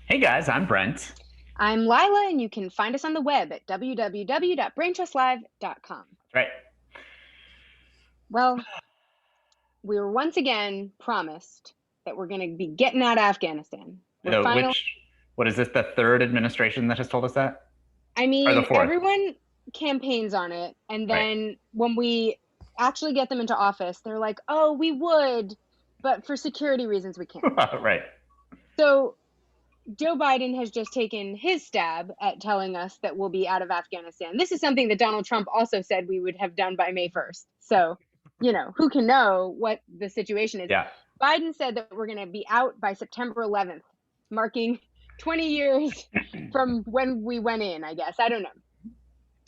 Hey guys, I'm Brent. I'm Lila, and you can find us on the web at www.braintrustlive.com. Right. Well, we were once again promised that we're going to be getting out of Afghanistan. We're finally, What is this, the third administration that has told us that? I Or the mean, fourth? everyone campaigns on it. And Right. then when we actually get them into office, they're like, oh, we would, but for security reasons, we can't. Right. So Joe Biden has just taken his stab at telling us that we'll be out of Afghanistan. This is something that Donald Trump also said we would have done by May 1st. So, who can know what the situation is? Yeah. Biden said that we're going to be out by September 11th, marking 20 years from when we went in, I guess. I don't know.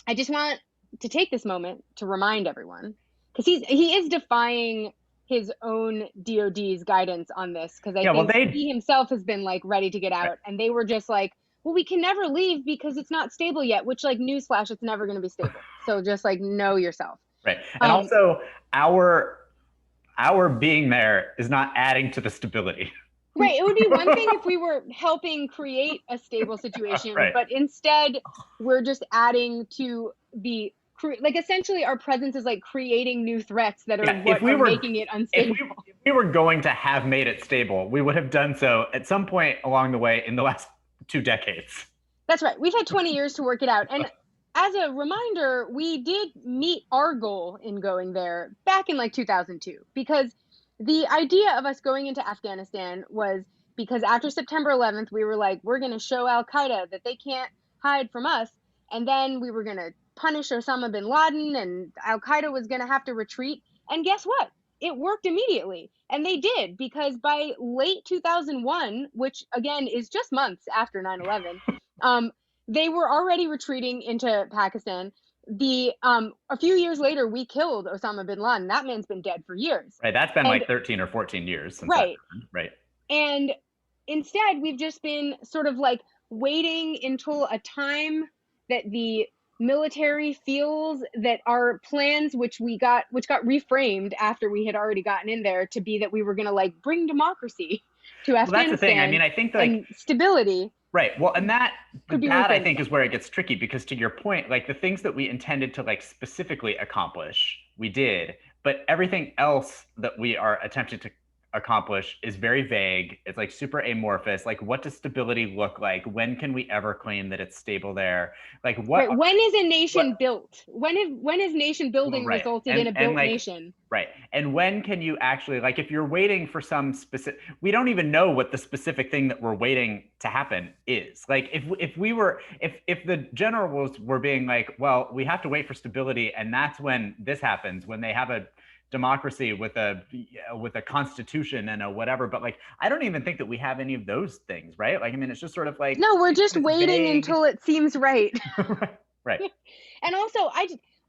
I just want to take this moment to remind everyone, because he is defying his own DOD's guidance on this, because I Yeah, well think they he himself has been like ready to get right. out, and they were just like, well, we can never leave because it's not stable yet, which, like, newsflash, it's never going to be stable. So just like know yourself. Right. And Um, also our being there is not adding to the stability. right. It would be one thing if we were helping create a stable situation, Right. but instead we're just adding to the like, essentially our presence is like creating new threats that are Yeah, if what we are were making it if unstable. we if we were going to have made it stable, we would have done so at some point along the way in the last 2 decades. That's right. We've had 20 years to work it out. And as a reminder, we did meet our goal in going there back in like 2002, because the idea of us going into Afghanistan was because after September 11th, we were like, we're going to show Al Qaeda that they can't hide from us. And then we were going to punish Osama bin Laden, and Al Qaeda was going to have to retreat. And guess what? It worked immediately. And they did, because by late 2001, which again is just months after 9/11, um, they were already retreating into Pakistan. A few years later, we killed Osama bin Laden. That man's been dead for years. Right. That's been And like 13 or 14 years since that right. happened. Right. And instead, we've just been sort of like waiting until a time that the military feels that our plans, which got reframed after we had already gotten in there, to be that we were going to like bring democracy to Well, that's the thing. I mean, Afghanistan I think like and stability, right. Well, and could be that I reframed think again. is where it gets tricky because to your point, like the things that we intended to like specifically accomplish, we did, but everything else that we are attempting to accomplish is very vague. It's like super amorphous. Like what does stability look like? When can we ever claim that it's stable there? Like Right. When is a nation what built? When is nation well, building right. resulted in a And built like nation? right. And when can you actually like if you're waiting for some specific we don't even know what the specific thing that we're waiting to happen is. Like if we were if the generals were being like, well, we have to wait for stability and that's when this happens, when they have a democracy with a constitution and a whatever, but like I don't even think that we have any of those things, right? Like I mean it's just sort of like No, we're just this waiting vague until it seems right. right. And also,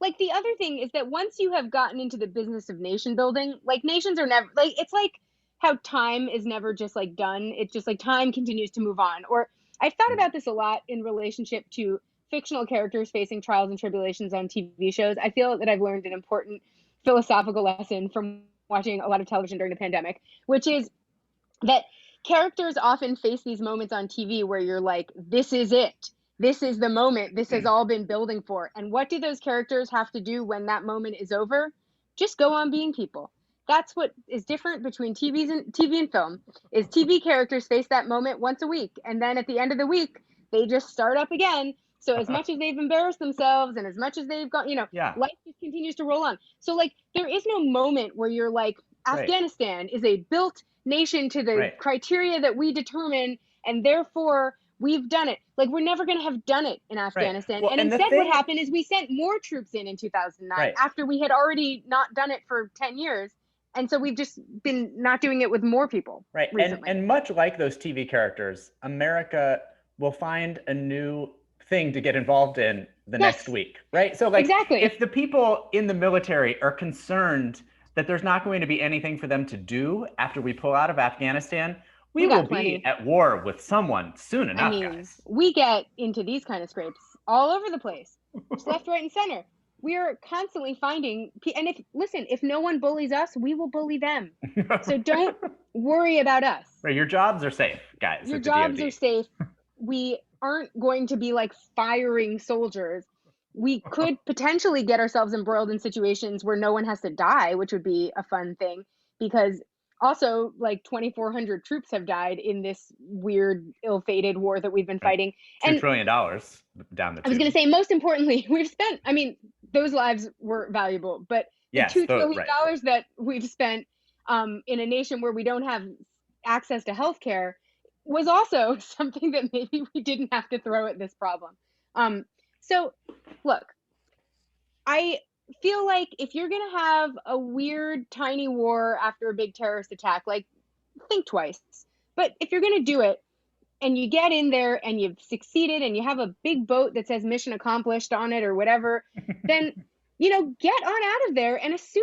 like, the other thing is that once you have gotten into the business of nation building, like, nations are never like, it's like how time is never just like done. It's just like time continues to move on. Or I've thought about this a lot in relationship to fictional characters facing trials and tribulations on TV shows. I feel that I've learned an important philosophical lesson from watching a lot of television during the pandemic, which is that characters often face these moments on TV where you're like, this is it. This is the moment this has all been building for. And what do those characters have to do when that moment is over? Just go on being people. That's what is different between TV and film. Is TV characters face that moment once a week, and then at the end of the week, they just start up again. So as much as they've embarrassed themselves and as much as they've got, Yeah, life just continues to roll on. So like there is no moment where you're like, right. Afghanistan is a built nation to the Right. criteria that we determine, and therefore we've done it. Like, we're never going to have done it in Right. Afghanistan. Well, And and the instead, what thing happened is we sent more troops in 2009 right. after we had already not done it for 10 years. And so we've just been not doing it with more people Right. recently. And much like those TV characters, America will find a new thing to get involved in the next Yes, week, right? So like exactly. if the people in the military are concerned that there's not going to be anything for them to do after we pull out of Afghanistan, we We will got be plenty. at war with someone soon I enough, mean, guys. we get into these kind of scrapes all over the place, just left, right, and center. we are constantly finding, and if no one bullies us, we will bully them. So don't worry about us. Right, your jobs are safe, guys. Your At the jobs are DoD. safe. We aren't going to be like firing soldiers. We could potentially get ourselves embroiled in situations where no one has to die, which would be a fun thing, because also like 2,400 troops have died in this weird, ill-fated war that we've been fighting. $2 And trillion down the I was going to say, most importantly, we've spent, I mean, those lives were valuable, but the yes, $2 trillion right. that we've spent in a nation where we don't have access to healthcare was also something that maybe we didn't have to throw at this problem. So, look, I feel like if you're going to have a weird, tiny war after a big terrorist attack, like, think twice. But if you're going to do it, and you get in there and you've succeeded and you have a big boat that says mission accomplished on it or whatever, then, get on out of there and assume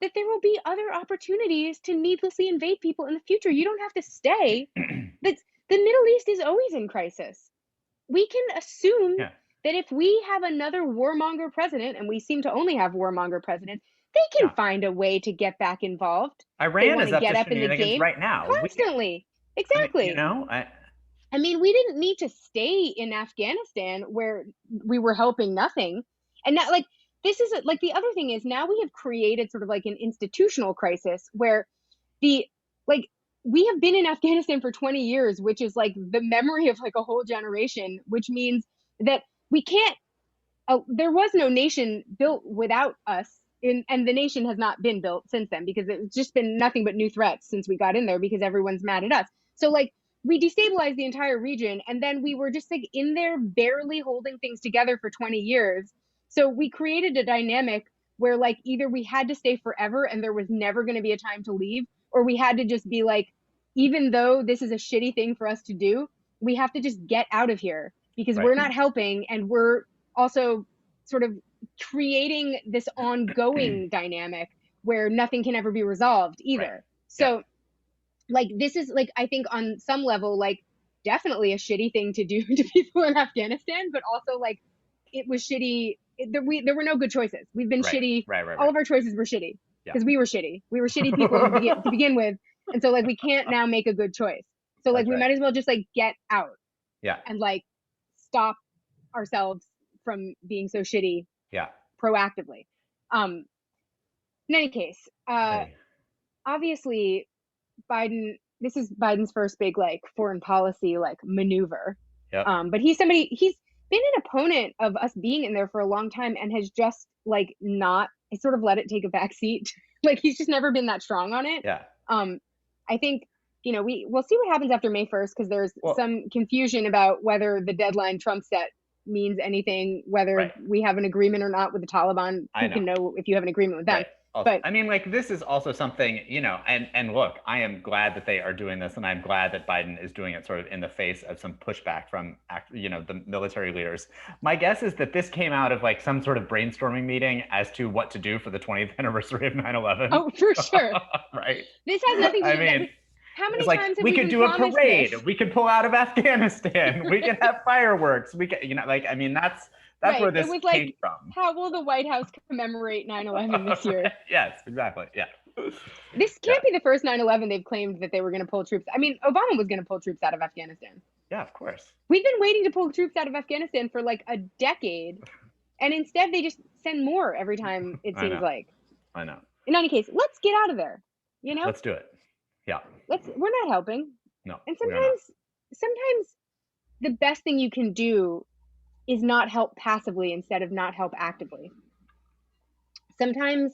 that there will be other opportunities to needlessly invade people in the future. You don't have to stay. The Middle East is always in crisis. We can assume that if we have another warmonger president, and we seem to only have warmonger presidents, they can find a way to get back involved. Iran is up to shenanigans right now. Constantly. Exactly. I mean, we didn't need to stay in Afghanistan where we were helping nothing. And now, like, this is like the other thing is now we have created sort of like an institutional crisis where we have been in Afghanistan for 20 years, which is like the memory of like a whole generation, which means that we can't, there was no nation built without us. And the nation has not been built since then, because it's just been nothing but new threats since we got in there, because everyone's mad at us. So like, we destabilized the entire region, and then we were just like in there barely holding things together for 20 years. So we created a dynamic where like either we had to stay forever and there was never going to be a time to leave, or we had to just be like, even though this is a shitty thing for us to do, we have to just get out of here, because we're not helping, and we're also sort of creating this ongoing dynamic where nothing can ever be resolved either. So like, this is like, I think on some level, like, definitely a shitty thing to do to people in Afghanistan, but also like, it was shitty. There were no good choices. We've been shitty. All of our choices were shitty because we were shitty. We were shitty people to begin with. And so like, we can't now make a good choice. So like, we might as well just like get out. And like, stop ourselves from being so shitty. Proactively. In any case, obviously this is Biden's first big like foreign policy like maneuver. But he's been an opponent of us being in there for a long time, and has just like not sort of let it take a back seat. Like, he's just never been that strong on it. I think, we'll see what happens after May 1st, because there's some confusion about whether the deadline Trump set means anything, whether we have an agreement or not with the Taliban. Who can know if you have an agreement with them? But I mean, like, this is also something, and look, I am glad that they are doing this, and I'm glad that Biden is doing it sort of in the face of some pushback from, the military leaders. My guess is that this came out of like some sort of brainstorming meeting as to what to do for the 20th anniversary of 9/11. Oh, for sure. This has nothing to do with how many times have we could do a parade. This? We could pull out of Afghanistan. We can have fireworks. We can, I mean, that's where this came from. How will the White House commemorate 9/11 this year? Yes, exactly. Yeah. This can't be the first 9/11 they've claimed that they were going to pull troops. I mean, Obama was going to pull troops out of Afghanistan. Yeah, of course. We've been waiting to pull troops out of Afghanistan for like a decade, and instead they just send more every time, it seems like. I know. In any case, let's get out of there. Let's do it. Yeah. We're not helping. No. And sometimes the best thing you can do is not help passively instead of not help actively. Sometimes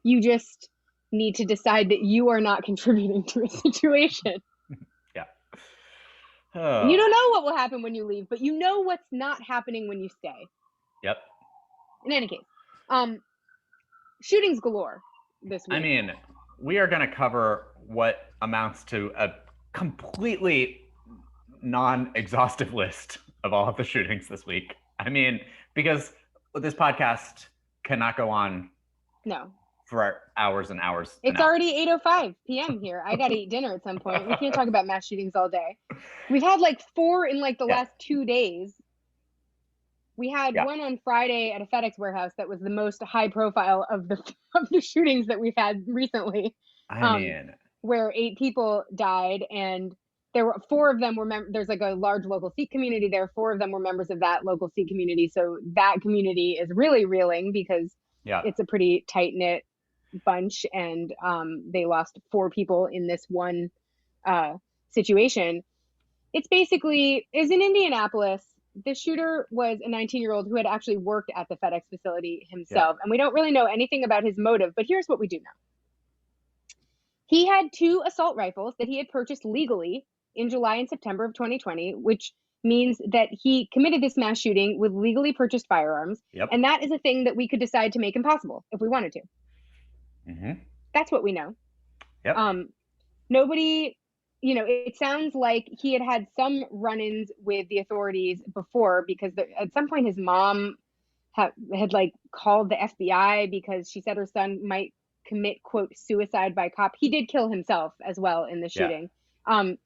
you just need to decide that you are not contributing to a situation. You don't know what will happen when you leave, but you know what's not happening when you stay. Yep. In any case, shootings galore this week. I mean, we are going to cover what amounts to a completely non-exhaustive list of all of the shootings this week. I mean, because this podcast cannot go on for hours and hours. It's already 8:05 p.m. here. I got to eat dinner at some point. We can't talk about mass shootings all day. We've had like 4 in like the last 2 days. We had Yeah. one on Friday at a FedEx warehouse that was the most high profile of the of the shootings that we've had recently, I um, mean, where 8 people died, and there were 4 of them were there's like a large local Sikh community there. 4 of them were members of that local Sikh community, so that community is really reeling because yeah. it's a pretty tight knit bunch, and they lost 4 people in this one uh, situation. It's basically is in Indianapolis. The shooter was a 19-year-old who had actually worked at the FedEx facility Yeah. himself, and we don't really know anything about his motive. But here's what we do know: he had 2 assault rifles that he had purchased legally in July and September of 2020, which means that he committed this mass shooting with legally purchased firearms, Yep. and that is a thing that we could decide to make impossible if we wanted to. Hmm. That's what we know. Yep. Nobody, it sounds like he had some run-ins with the authorities before, because at some point his mom had like called the FBI because she said her son might commit, quote, suicide by cop. He did kill himself as well in the Yeah. shooting.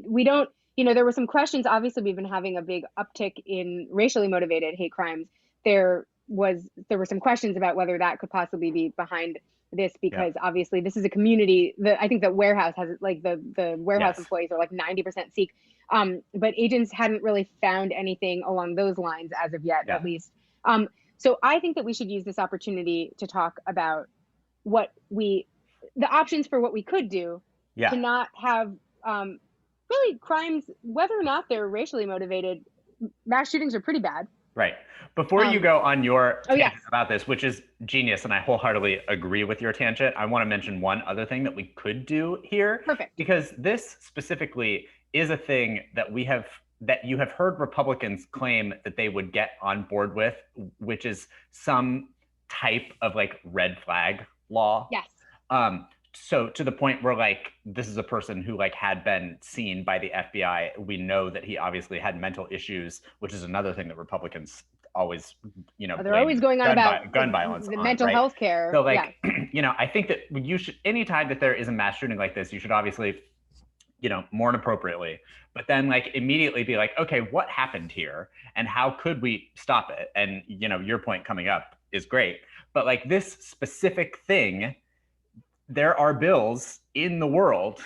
We don't, there were some questions. Obviously, we've been having a big uptick in racially motivated hate crimes. There were some questions about whether that could possibly be behind this, Yeah. because obviously this is a community that I think the warehouse has, like the warehouse Yes. employees are like 90% Sikh. But agents hadn't really found anything along those lines as of yet, Yeah. at least. So I think that we should use this opportunity to talk about the options for what we could do Yeah. to not have really crimes, whether or not they're racially motivated. Mass shootings are pretty bad. Right. Before you go on your tangent yes. about this, which is genius, and I wholeheartedly agree with your tangent, I want to mention one other thing that we could do here. Perfect. Because this specifically is a thing that you have heard Republicans claim that they would get on board with, which is some type of like red flag law. Yes. So to the point where like this is a person who like had been seen by the FBI. We know that he obviously had mental issues, which is another thing that Republicans always, they're always going on about gun violence, the mental right? health care. So like, I think that you should, anytime that there is a mass shooting like this, you should obviously, mourn appropriately, but then like immediately be like, okay, what happened here and how could we stop it? And your point coming up is great, but like this specific thing, there are bills in the world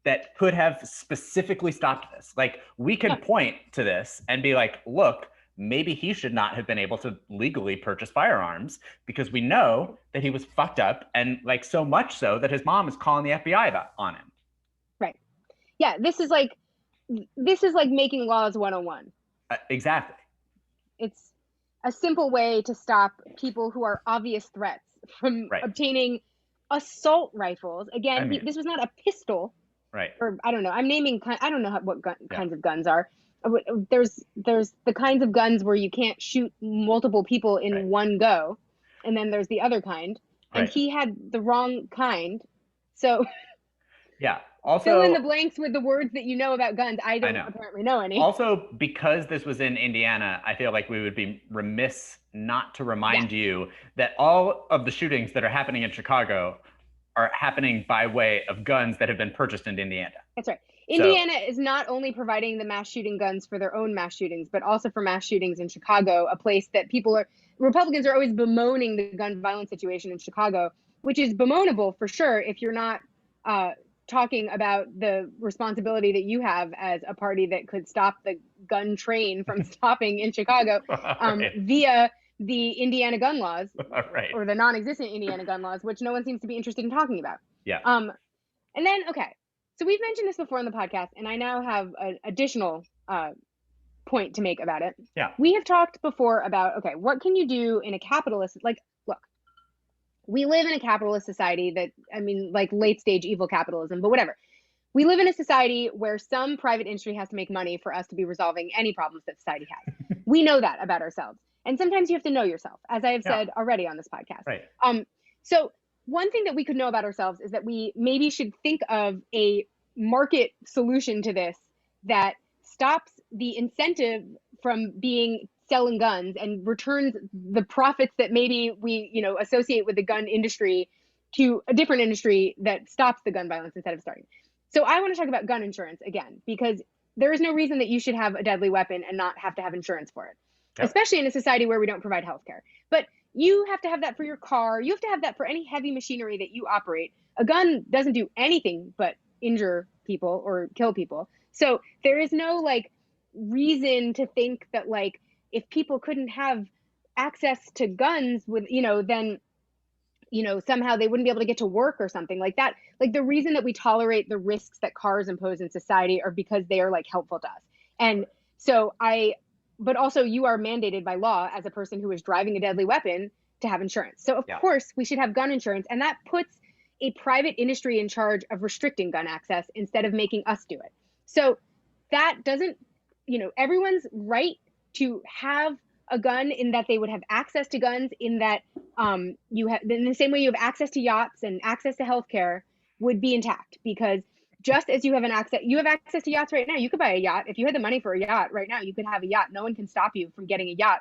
that could have specifically stopped this. Like we could point to this and be like, look, maybe he should not have been able to legally purchase firearms because we know that he was fucked up, and like so much so that his mom is calling the FBI on him. Right. Yeah. This is like making laws 101. Exactly. It's a simple way to stop people who are obvious threats from obtaining assault rifles. Again, this was not a pistol. Right. Or I don't know. I'm naming. I don't know what kinds of guns are. There's the kinds of guns where you can't shoot multiple people in one go, and then there's the other kind. And he had the wrong kind. So yeah. Also, fill in the blanks with the words that you know about guns. I don't apparently know any. Also, because this was in Indiana, I feel like we would be remiss not to remind you that all of the shootings that are happening in Chicago are happening by way of guns that have been purchased in Indiana. That's right. Indiana is not only providing the mass shooting guns for their own mass shootings, but also for mass shootings in Chicago, a place that Republicans are always bemoaning the gun violence situation in Chicago, which is bemoanable for sure if you're not talking about the responsibility that you have as a party that could stop the gun train from stopping in Chicago via the Indiana gun laws, or the non-existent Indiana gun laws, which no one seems to be interested in talking about. Yeah. And then, so we've mentioned this before in the podcast, and I now have an additional point to make about it. Yeah. We have talked before about, what can you do in a capitalist, look, we live in a capitalist society like late stage evil capitalism, but whatever. We live in a society where some private industry has to make money for us to be resolving any problems that society has. We know that about ourselves. And sometimes you have to know yourself, as I have said already on this podcast. Right. So one thing that we could know about ourselves is that we maybe should think of a market solution to this that stops the incentive from selling guns and returns the profits that maybe we, associate with the gun industry to a different industry that stops the gun violence instead of starting. So I want to talk about gun insurance again, because there is no reason that you should have a deadly weapon and not have to have insurance for it. Yep. especially in a society where we don't provide healthcare. But you have to have that for your car. You have to have that for any heavy machinery that you operate. A gun doesn't do anything but injure people or kill people. So there is no like reason to think that like if people couldn't have access to guns with, then somehow they wouldn't be able to get to work or something like that. Like the reason that we tolerate the risks that cars impose in society are because they are like helpful to us. And so but also you are mandated by law as a person who is driving a deadly weapon to have insurance. So of course we should have gun insurance, and that puts a private industry in charge of restricting gun access instead of making us do it. So that doesn't, everyone's right to have a gun, in that they would have access to guns, in that you have, in the same way you have access to yachts and access to healthcare, would be intact. Because just as you have access to yachts right now, you could buy a yacht. If you had the money for a yacht right now, you could have a yacht. No one can stop you from getting a yacht.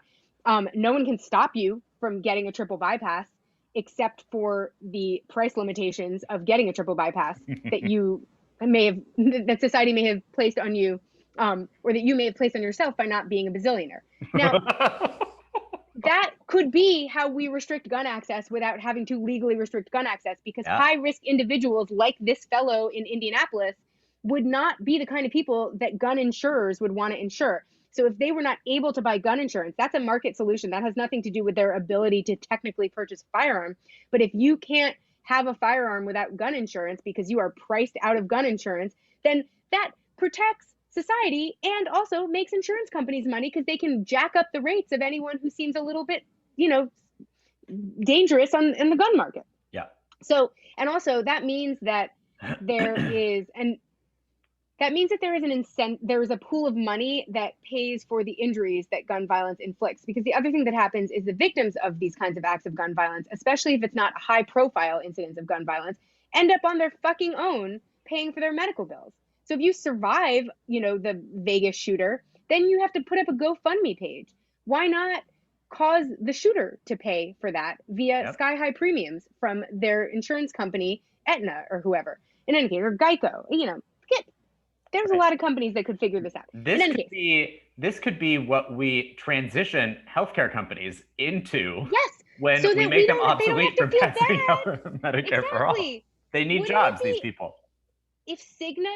No one can stop you from getting a triple bypass, except for the price limitations of getting a triple bypass that society may have placed on you, or that you may have placed on yourself by not being a bazillionaire. Now, that could be how we restrict gun access without having to legally restrict gun access, because high-risk individuals like this fellow in Indianapolis would not be the kind of people that gun insurers would want to insure. So if they were not able to buy gun insurance, that's a market solution. That has nothing to do with their ability to technically purchase a firearm. But if you can't have a firearm without gun insurance because you are priced out of gun insurance, then that protects society and also makes insurance companies money, because they can jack up the rates of anyone who seems a little bit, dangerous in the gun market. Yeah. So, and also that means that there is an there is a pool of money that pays for the injuries that gun violence inflicts. Because the other thing that happens is the victims of these kinds of acts of gun violence, especially if it's not high profile incidents of gun violence, end up on their fucking own paying for their medical bills. So if you survive, the Vegas shooter, then you have to put up a GoFundMe page. Why not cause the shooter to pay for that via sky-high premiums from their insurance company, Aetna or whoever? In any case, or Geico, there's a lot of companies that could figure this out. This could be what we transition healthcare companies into. Yes. When so we make them obsolete from passing out Medicare for all. They need jobs, these people. If Cigna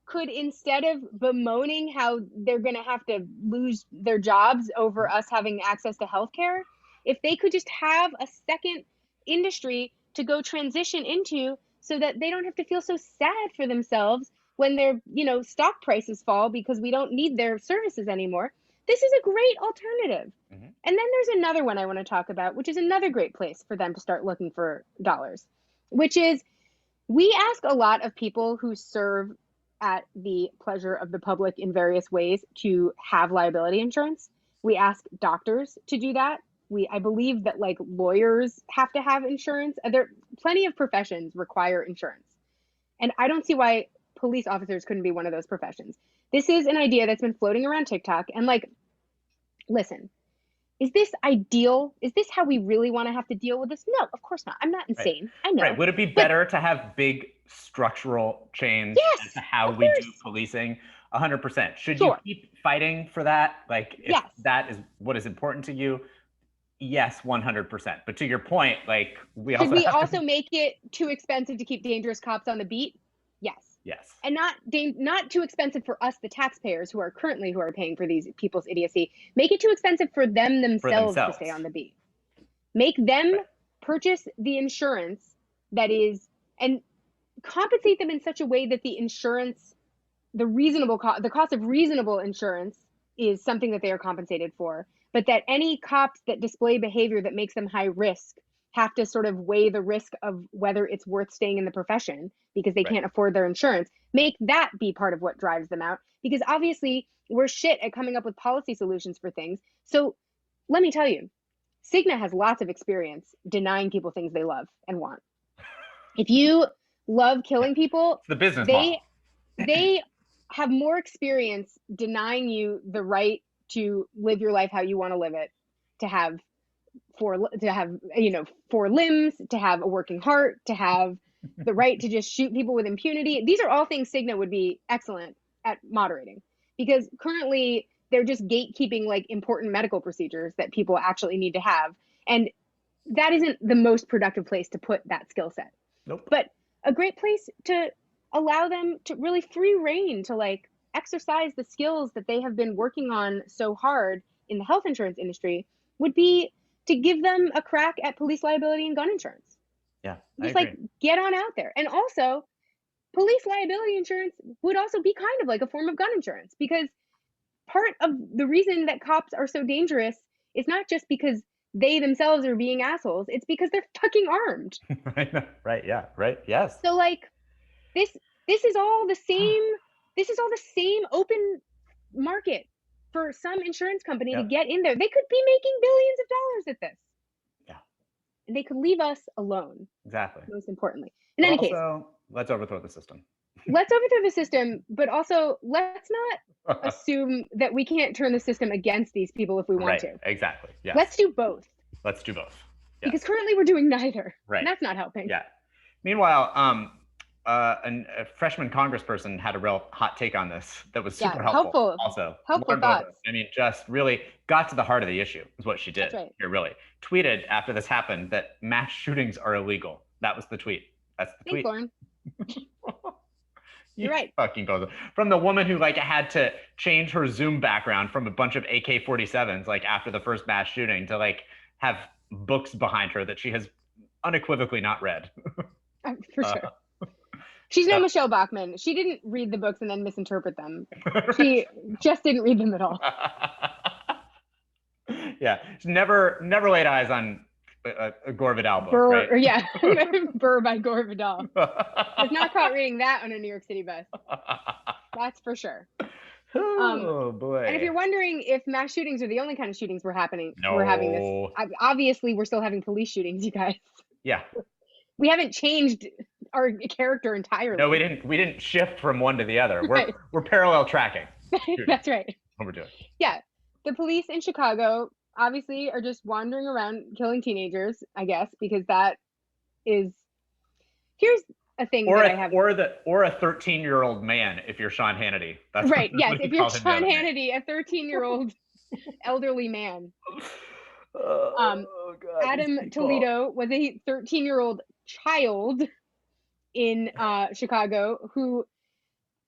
could, instead of bemoaning how they're going to have to lose their jobs over us having access to healthcare, if they could just have a second industry to go transition into, so that they don't have to feel so sad for themselves when their, stock prices fall because we don't need their services anymore. This is a great alternative. Mm-hmm. And then there's another one I want to talk about, which is another great place for them to start looking for dollars, which is, we ask a lot of people who serve at the pleasure of the public in various ways to have liability insurance. We ask doctors to do that. I believe that like lawyers have to have insurance. Plenty of professions require insurance. And I don't see why police officers couldn't be one of those professions. This is an idea that's been floating around TikTok. And like, listen, is this ideal? Is this how we really want to have to deal with this? No, of course not. I'm not insane. Right. I know. Right. Would it be better to have big structural change as to how we do policing? 100%. Should you keep fighting for that? Like, if that is what is important to you? Yes, 100%. But to your point, like, should we also make it too expensive to keep dangerous cops on the beat? Yes. Yes. And not too expensive for us, the taxpayers who are paying for these people's idiocy. Make it too expensive for them themselves to stay on the beat. Make them purchase the insurance that is, and compensate them in such a way that the insurance, the cost of reasonable insurance is something that they are compensated for, but that any cops that display behavior that makes them high risk have to sort of weigh the risk of whether it's worth staying in the profession because they can't afford their insurance. Make that be part of what drives them out, because obviously we're shit at coming up with policy solutions for things. So let me tell you, Cigna has lots of experience denying people things they love and want. If you love killing people, it's the business model. They have more experience denying you the right to live your life how you want to live it, to have four limbs, to have a working heart, to have the right to just shoot people with impunity. These are all things Cigna would be excellent at moderating, because currently they're just gatekeeping like important medical procedures that people actually need to have. And that isn't the most productive place to put that skill set. Nope. But a great place to allow them to really free reign to like exercise the skills that they have been working on so hard in the health insurance industry would be to give them a crack at police liability and gun insurance. Yeah. Just like get on out there. And also, police liability insurance would also be kind of like a form of gun insurance, because part of the reason that cops are so dangerous is not just because they themselves are being assholes, it's because they're fucking armed. Right. Yeah. Right. Yes. So like this is all the same open market for some insurance company to get in there. They could be making billions of dollars at this. Yeah. And they could leave us alone. Exactly. Most importantly. In any case, let's overthrow the system. Let's overthrow the system, but also let's not assume that we can't turn the system against these people if we want to. Exactly. Yes. Let's do both. Let's do both. Yes. Because currently we're doing neither. Right. And that's not helping. Yeah. Meanwhile, a freshman congressperson had a real hot take on this that was super helpful. Also, helpful thoughts. I mean, just really got to the heart of the issue is what she did. That's right. Here, really tweeted after this happened that mass shootings are illegal. That was the tweet. That's the tweet. Lauren. You're right. Fucking goes from the woman who like had to change her Zoom background from a bunch of AK-47s like after the first mass shooting to like have books behind her that she has unequivocally not read. For sure. She's no Michelle Bachmann. She didn't read the books and then misinterpret them. She just didn't read them at all. Yeah, she's never laid eyes on a Gore Vidal book, right? Yeah, Burr by Gore Vidal. Was not caught reading that on a New York City bus. That's for sure. Oh boy! And if you're wondering if mass shootings are the only kind of shootings we're having No. this. Obviously, we're still having police shootings, you guys. Yeah. We haven't changed our character entirely. No, we didn't shift from one to the other. Right. We're parallel tracking. That's right. What we're doing. Yeah, the police in Chicago obviously are just wandering around killing teenagers, I guess, because that is. Here's a thing that I have. Or a 13-year-old man if you're Sean Hannity. That's right. Yes, if you're Sean Hannity, a 13-year-old elderly man. God, Adam Toledo was a 13-year-old child in Chicago who,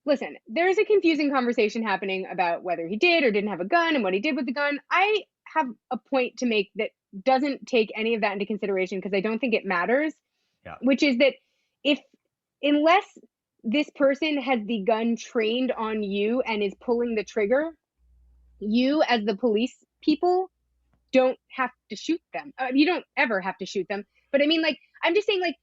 listen, there's a confusing conversation happening about whether he did or didn't have a gun and what he did with the gun. I have a point to make that doesn't take any of that into consideration because I don't think it matters, which is that unless this person has the gun trained on you and is pulling the trigger, you as the police people don't have to shoot them. You don't ever have to shoot them. But I mean, like, I'm just saying, like,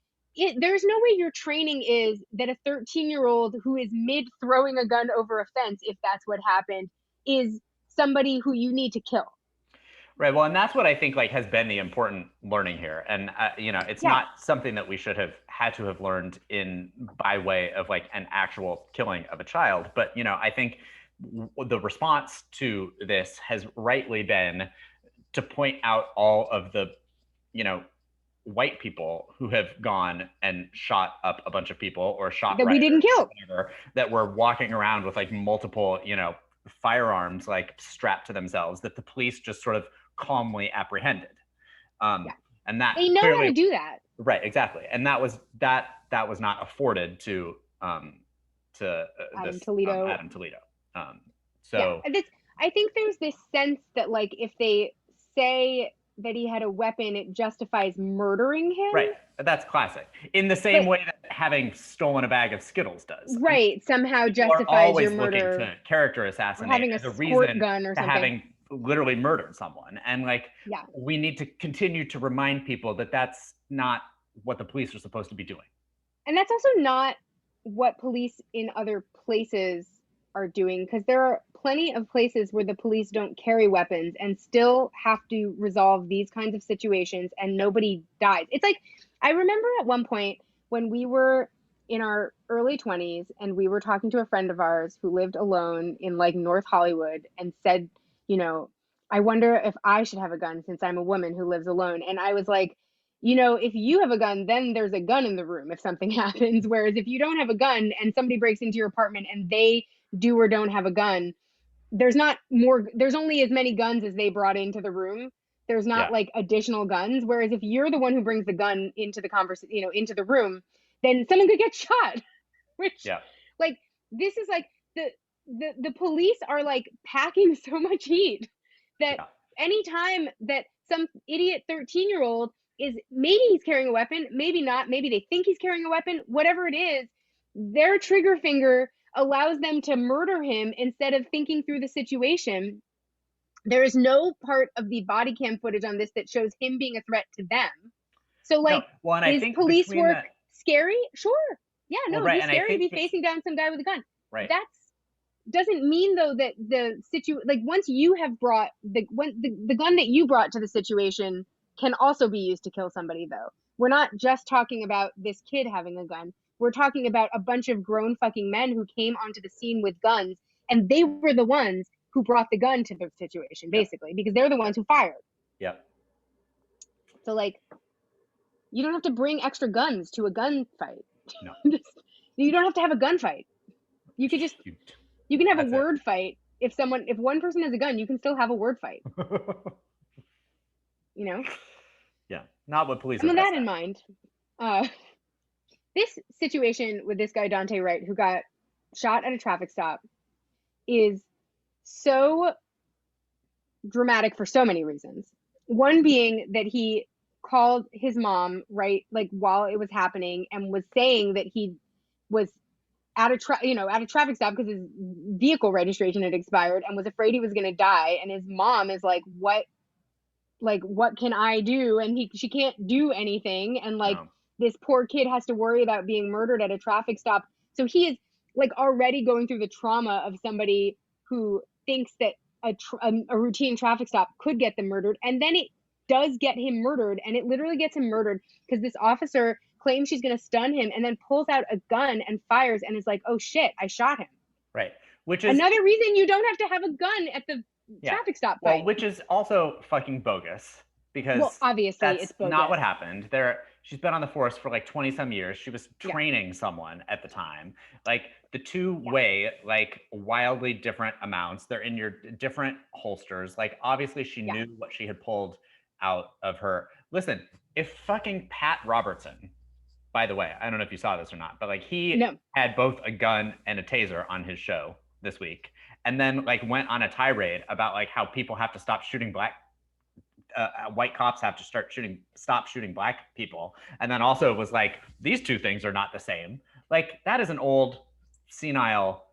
there's no way your training is that a 13-year-old who is mid throwing a gun over a fence, if that's what happened, is somebody who you need to kill. Right. Well, and that's what I think like has been the important learning here. And, it's not something that we should have had to have learned by way of like an actual killing of a child. But, I think the response to this has rightly been to point out all of the, white people who have gone and shot up a bunch of people or shot that we didn't kill, whatever, that were walking around with like multiple, firearms like strapped to themselves that the police just sort of calmly apprehended. And that they know how to do that. Right, exactly. And that was not afforded to Adam Toledo. I think there's this sense that like if they say that he had a weapon, it justifies murdering him. Right. That's classic. In the same way that having stolen a bag of Skittles does. Right. Somehow justifies your murder. Looking to character assassinate having a squirt gun or something. Having literally murdered someone. And like, we need to continue to remind people that that's not what the police are supposed to be doing. And that's also not what police in other places are doing, because there are plenty of places where the police don't carry weapons and still have to resolve these kinds of situations and nobody dies. It's like, I remember at one point when we were in our early 20s and we were talking to a friend of ours who lived alone in like North Hollywood and said, I wonder if I should have a gun since I'm a woman who lives alone. And I was like, if you have a gun, then there's a gun in the room if something happens. Whereas if you don't have a gun and somebody breaks into your apartment and they do or don't have a gun, there's only as many guns as they brought into the room. There's not like additional guns. Whereas if you're the one who brings the gun into the into the room, then someone could get shot. Which, like, this is like the police are like packing so much heat that anytime that some idiot 13-year-old is, maybe he's carrying a weapon, maybe not, maybe they think he's carrying a weapon, whatever it is, their trigger finger allows them to murder him instead of thinking through the situation. There is no part of the body cam footage on this that shows him being a threat to them. So, like, is police work scary? Sure. Yeah, no, it'd be scary to be facing down some guy with a gun. Right. Doesn't mean though that like, once you have brought the gun that you brought to the situation can also be used to kill somebody though. We're not just talking about this kid having a gun. We're talking about a bunch of grown fucking men who came onto the scene with guns, and they were the ones who brought the gun to the situation, basically, because they're the ones who fired. Yeah. So, like, you don't have to bring extra guns to a gunfight. No. You don't have to have a gunfight. You could just, you can have a word fight. If one person has a gun, you can still have a word fight. You know? Yeah. Not what police are. With that in mind, this situation with this guy, Dante Wright, who got shot at a traffic stop, is so dramatic for so many reasons. One being that he called his mom, right, like, while it was happening, and was saying that he was at a traffic stop because his vehicle registration had expired and was afraid he was going to die. And his mom is like, what can I do? And she can't do anything. And like, this poor kid has to worry about being murdered at a traffic stop. So he is like already going through the trauma of somebody who thinks that a routine traffic stop could get them murdered. And then it does get him murdered, and it literally gets him murdered because this officer claims she's going to stun him and then pulls out a gun and fires and is like, oh shit, I shot him. Right. Which is another reason you don't have to have a gun at the traffic stop fight. Well, which is also fucking bogus, because obviously that's it's bogus. Not what happened. She's been on the force for like 20 some years. She was training someone at the time. Like, the two weigh like wildly different amounts. They're in your different holsters. Like, obviously she knew what she had pulled out of her. Listen, if fucking Pat Robertson, by the way, I don't know if you saw this or not, but like, he had both a gun and a taser on his show this week, and then like went on a tirade about like how people have to stop shooting white cops have to stop shooting black people. And then also was like, these two things are not the same. Like, that is an old, senile,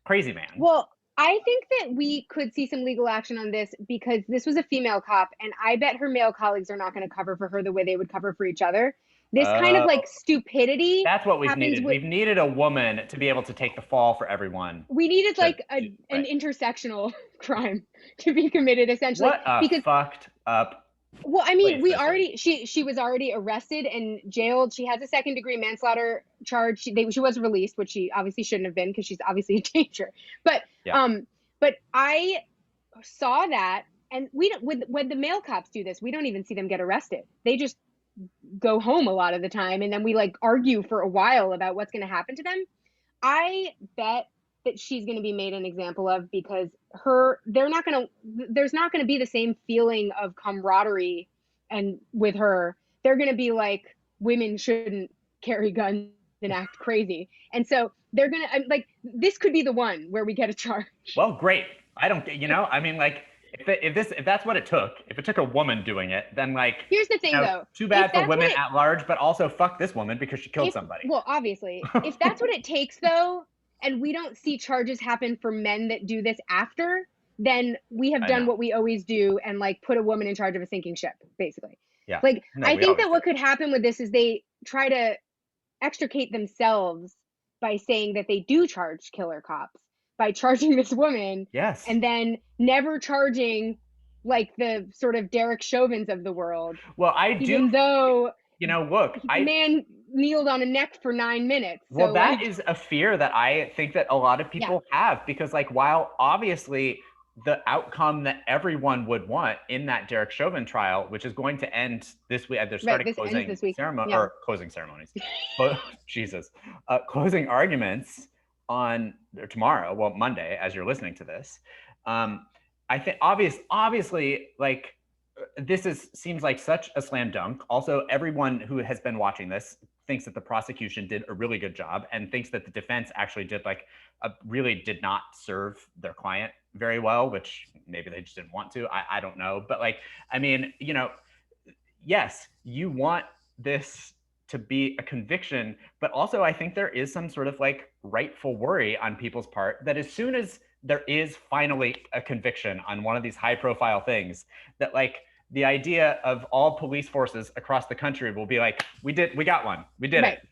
crazy man. Well, I think that we could see some legal action on this because this was a female cop, and I bet her male colleagues are not going to cover for her the way they would cover for each other. This kind of like stupidity. That's what we've needed. We've needed a woman to be able to take the fall for everyone. We needed an intersectional crime to be committed, essentially. What a fucked up. Well, I mean, she was already arrested and jailed. She has a second-degree manslaughter charge. She was released, which she obviously shouldn't have been because she's obviously a danger. But but I saw that, and when the male cops do this, we don't even see them get arrested. They just go home a lot of the time, and then we like argue for a while about what's going to happen to them. I bet that she's going to be made an example of, because there's not going to be the same feeling of camaraderie, and with her, they're going to be like, women shouldn't carry guns and act crazy. And so they're going to, like, this could be the one where we get a charge. Well, great. I don't, I mean, like, if that's what it took, if it took a woman doing it, then like, here's the thing though. Too bad for women at large, but also fuck this woman because she killed somebody. Well, obviously, if that's what it takes though, and we don't see charges happen for men that do this after, then we have done what we always do and like put a woman in charge of a sinking ship, basically. Yeah. Like, I think that what could happen with this is they try to extricate themselves by saying that they do charge killer cops, by charging this woman. Yes. And then never charging like the sort of Derek Chauvins of the world. Well, even though, look, man kneeled on a neck for 9 minutes. Well, so that is a fear that I think that a lot of people have, because like, while obviously the outcome that everyone would want in that Derek Chauvin trial, which is going to end this week, they're starting closing ceremony or closing ceremonies, closing arguments on tomorrow, well, Monday, as you're listening to this. I think obviously, like seems like such a slam dunk. Also, everyone who has been watching this thinks that the prosecution did a really good job and thinks that the defense actually did really did not serve their client very well, which maybe they just didn't want to. I don't know. But like, I mean, yes, you want this to be a conviction, but also I think there is some sort of like rightful worry on people's part that as soon as there is finally a conviction on one of these high profile things, that like the idea of all police forces across the country will be like, we got one, we did Right. it.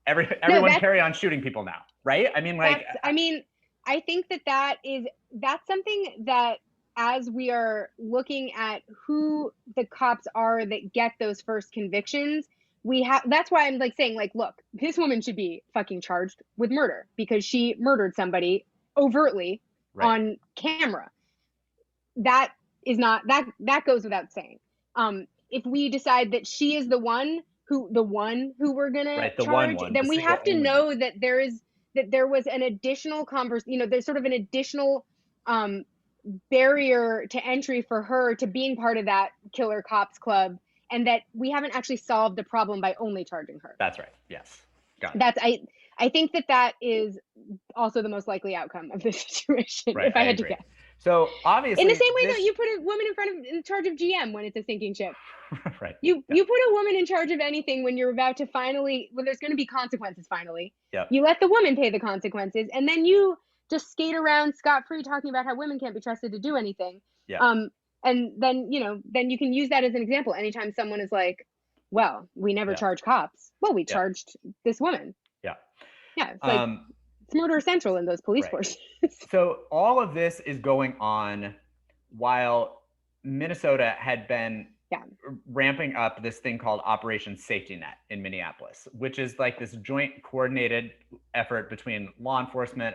Everyone carry on shooting people now, right? I mean, like, I think that's something that as we are looking at who the cops are that get those first convictions, that's why I'm like saying, like, look, this woman should be fucking charged with murder because she murdered somebody overtly on camera. That is not, that goes without saying. If we decide that she is the one who we're gonna charge, then we have to know that there was an additional there's sort of an additional barrier to entry for her to being part of that killer cops club, and that we haven't actually solved the problem by only charging her. That's right. Yes. Got it. I think that is also the most likely outcome of this situation, if I had to guess. So obviously, in the same way that you put a woman in charge of GM when it's a sinking ship, right? You put a woman in charge of anything when you're about to when there's going to be consequences. Finally, you let the woman pay the consequences, and then you just skate around scot-free talking about how women can't be trusted to do anything. And then then you can use that as an example anytime someone is like, "Well, we never charge cops." Well, we charged this woman. Yeah. It's like it's murder central in those police forces. So all of this is going on while Minnesota had been ramping up this thing called Operation Safety Net in Minneapolis, which is like this joint coordinated effort between law enforcement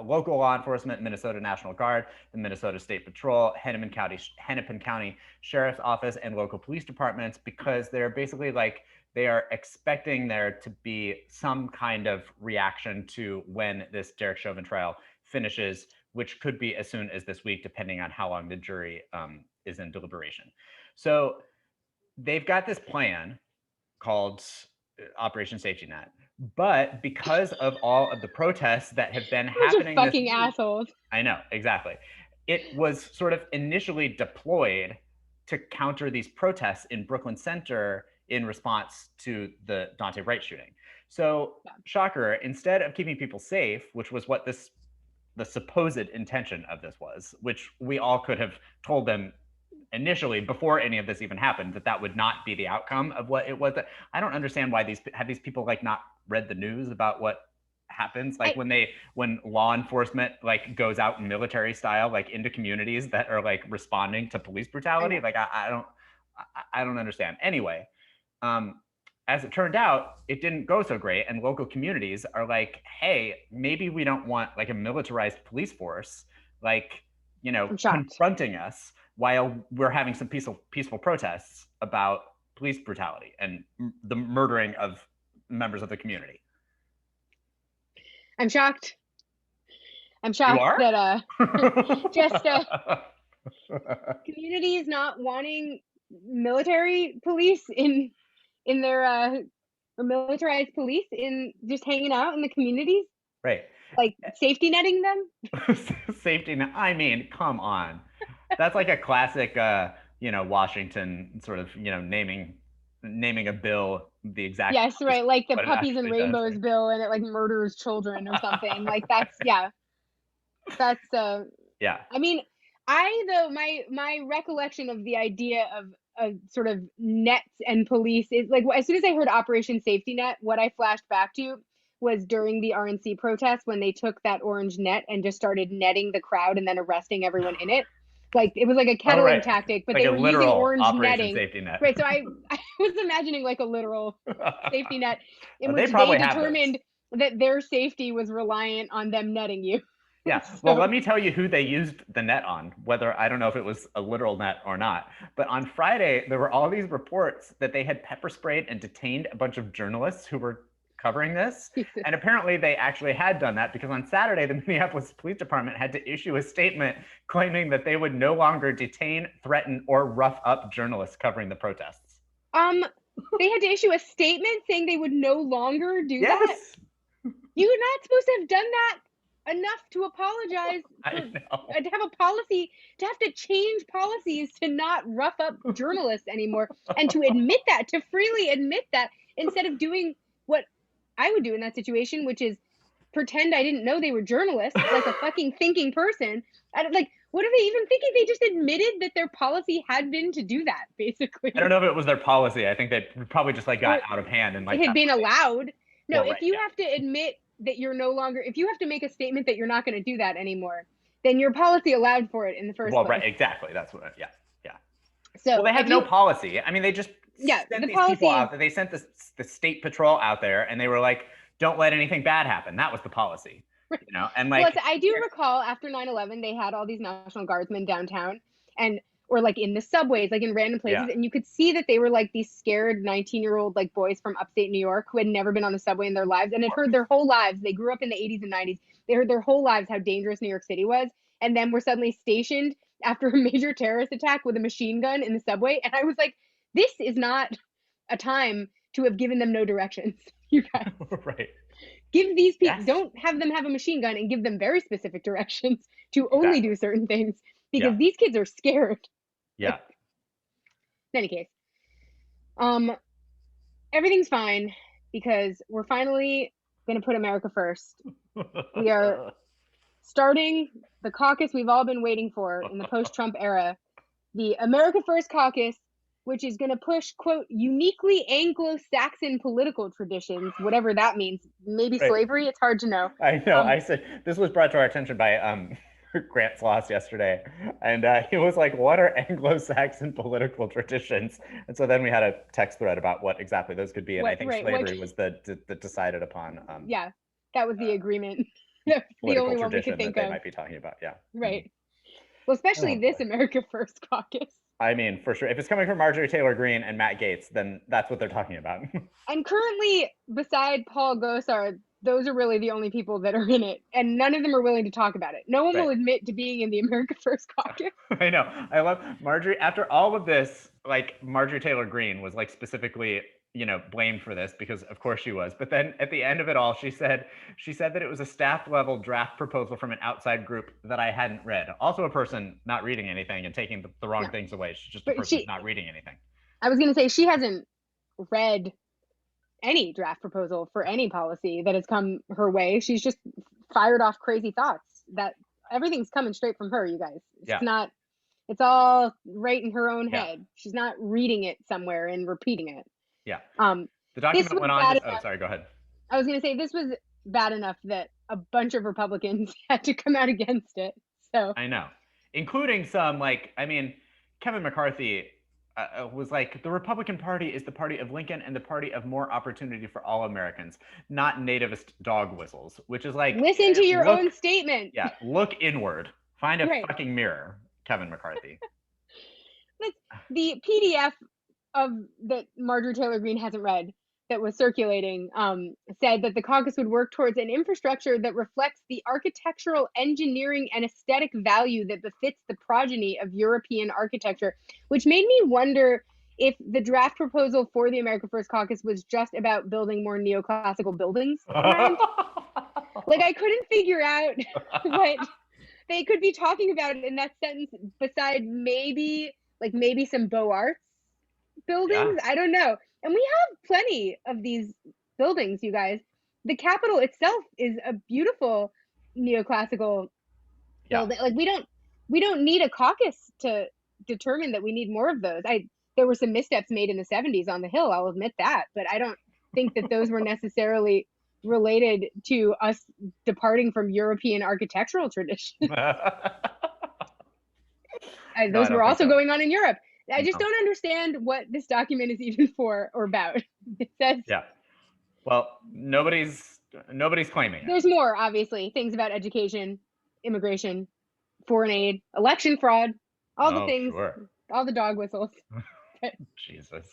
local law enforcement, Minnesota National Guard, the Minnesota State Patrol, Hennepin County Sheriff's Office, and local police departments, because they're basically like, they are expecting there to be some kind of reaction to when this Derek Chauvin trial finishes, which could be as soon as this week, depending on how long the jury is in deliberation. So they've got this plan called Operation Safety Net, but because of all of the protests that have been happening, fucking assholes. I know, exactly. It was sort of initially deployed to counter these protests in Brooklyn Center in response to the Dante Wright shooting. So, shocker, instead of keeping people safe, which was what the supposed intention of this was, which we all could have told them initially before any of this even happened, that would not be the outcome of what it was. I don't understand why these people like not read the news about what happens, like when law enforcement like goes out in military style, like into communities that are like responding to police brutality. Like I don't understand. Anyway, as it turned out, it didn't go so great, and local communities are like, hey, maybe we don't want like a militarized police force, like, confronting us while we're having some peaceful protests about police brutality and the murdering of members of the community. I'm shocked. That just communities not wanting military police in their or militarized police in just hanging out in the communities, right? Like safety netting them. Safety net. I mean, come on, that's like a classic, Washington sort of, naming a bill the exact. Yes, right. Like the Puppies and Rainbows bill, and it like murders children or something. Like that's That's I mean, my recollection of the idea of sort of nets and police is like, as soon as I heard Operation Safety Net, what I flashed back to was during the RNC protests when they took that orange net and just started netting the crowd and then arresting everyone in it. Like it was like a kettling tactic, but like they were using orange netting. Safety net. Right. So I was imagining like a literal safety net in which they determined that their safety was reliant on them netting you. Yeah. Well, let me tell you who they used the net on, whether I don't know if it was a literal net or not. But on Friday, there were all these reports that they had pepper sprayed and detained a bunch of journalists who were covering this. And apparently they actually had done that, because on Saturday, the Minneapolis Police Department had to issue a statement claiming that they would no longer detain, threaten, or rough up journalists covering the protests. They had to issue a statement saying they would no longer do that? Yes. You're not supposed to have done that enough to apologize I to know. have a policy, to have to change policies to not rough up journalists anymore, and to admit that, to freely admit that, instead of doing what I would do in that situation, which is pretend I didn't know they were journalists, like a fucking thinking person. Like, what are they even thinking? They just admitted that their policy had been to do that, basically. I don't know if it was their policy. I think they probably just like got out of hand and like it had been allowed. No, well, if you have to admit that you're no longer, if you have to make a statement that you're not going to do that anymore, then your policy allowed for it in the first place. Well, right, exactly. That's what. Yeah. So well, they had no policy. I mean, they just sent the these policy, people out there. They sent the state patrol out there, and they were like, "Don't let anything bad happen." That was the policy, you know. And like, well, I do recall after 9/11, they had all these National Guardsmen downtown, or like in the subways, like in random places, and you could see that they were like these scared 19-year-old like boys from upstate New York who had never been on the subway in their lives, and had heard their whole lives. They grew up in the 80s and 90s. They heard their whole lives how dangerous New York City was, and then were suddenly stationed after a major terrorist attack with a machine gun in the subway. And I was like, this is not a time to have given them no directions, you guys. Right. Give these people, don't have them have a machine gun, and give them very specific directions to only do certain things, because these kids are scared. Yeah. In any case, everything's fine, because we're finally going to put America first. We are starting the caucus we've all been waiting for in the post-Trump era, the America First Caucus, which is going to push, quote, uniquely Anglo-Saxon political traditions, whatever that means. Maybe slavery, it's hard to know. I know. I said, this was brought to our attention by Grant Sloss yesterday. And he was like, what are Anglo-Saxon political traditions? And so then we had a text thread about what exactly those could be. And I think slavery was the decided upon. Yeah, that was the agreement. The only one we could think that they might be talking about. Yeah. Right. Well, especially this America First Caucus. I mean, for sure. If it's coming from Marjorie Taylor Greene and Matt Gaetz, then that's what they're talking about. And currently, beside Paul Gosar, those are really the only people that are in it. And none of them are willing to talk about it. No one will admit to being in the America First Caucus. I know. I love Marjorie. After all of this, like, Marjorie Taylor Greene was like specifically, you know, blamed for this, because of course she was. But then at the end of it all, she said that it was a staff level draft proposal from an outside group that I hadn't read. Also a person not reading anything and taking the wrong things away. She's just a person who's not reading anything. I was going to say, she hasn't read any draft proposal for any policy that has come her way. She's just fired off crazy thoughts. That everything's coming straight from her, you guys. It's not, it's all right in her own head. She's not reading it somewhere and repeating it. Yeah. The document went on. Oh, sorry. Go ahead. I was going to say, this was bad enough that a bunch of Republicans had to come out against it. So I know, including some, like, I mean, Kevin McCarthy was like, the Republican Party is the party of Lincoln and the party of more opportunity for all Americans, not nativist dog whistles, which is like, listen to your own statement. Yeah. Look inward. Find a fucking mirror, Kevin McCarthy. The PDF that Marjorie Taylor Greene hasn't read, that was circulating, said that the caucus would work towards an infrastructure that reflects the architectural, engineering, and aesthetic value that befits the progeny of European architecture, which made me wonder if the draft proposal for the America First Caucus was just about building more neoclassical buildings around. Like, I couldn't figure out what they could be talking about in that sentence, besides maybe some Beaux Arts buildings. I don't know. And we have plenty of these buildings, you guys. The Capitol itself is a beautiful neoclassical building. Like, we don't need a caucus to determine that we need more of those. There were some missteps made in the 70s on the Hill, I'll admit that, but I don't think that those were necessarily related to us departing from European architectural tradition. Those were also going on in Europe. I just don't understand what this document is even for or about. It says, well, nobody's claiming it. There's more, obviously, things about education, immigration, foreign aid, election fraud, all the things, all the dog whistles. Jesus.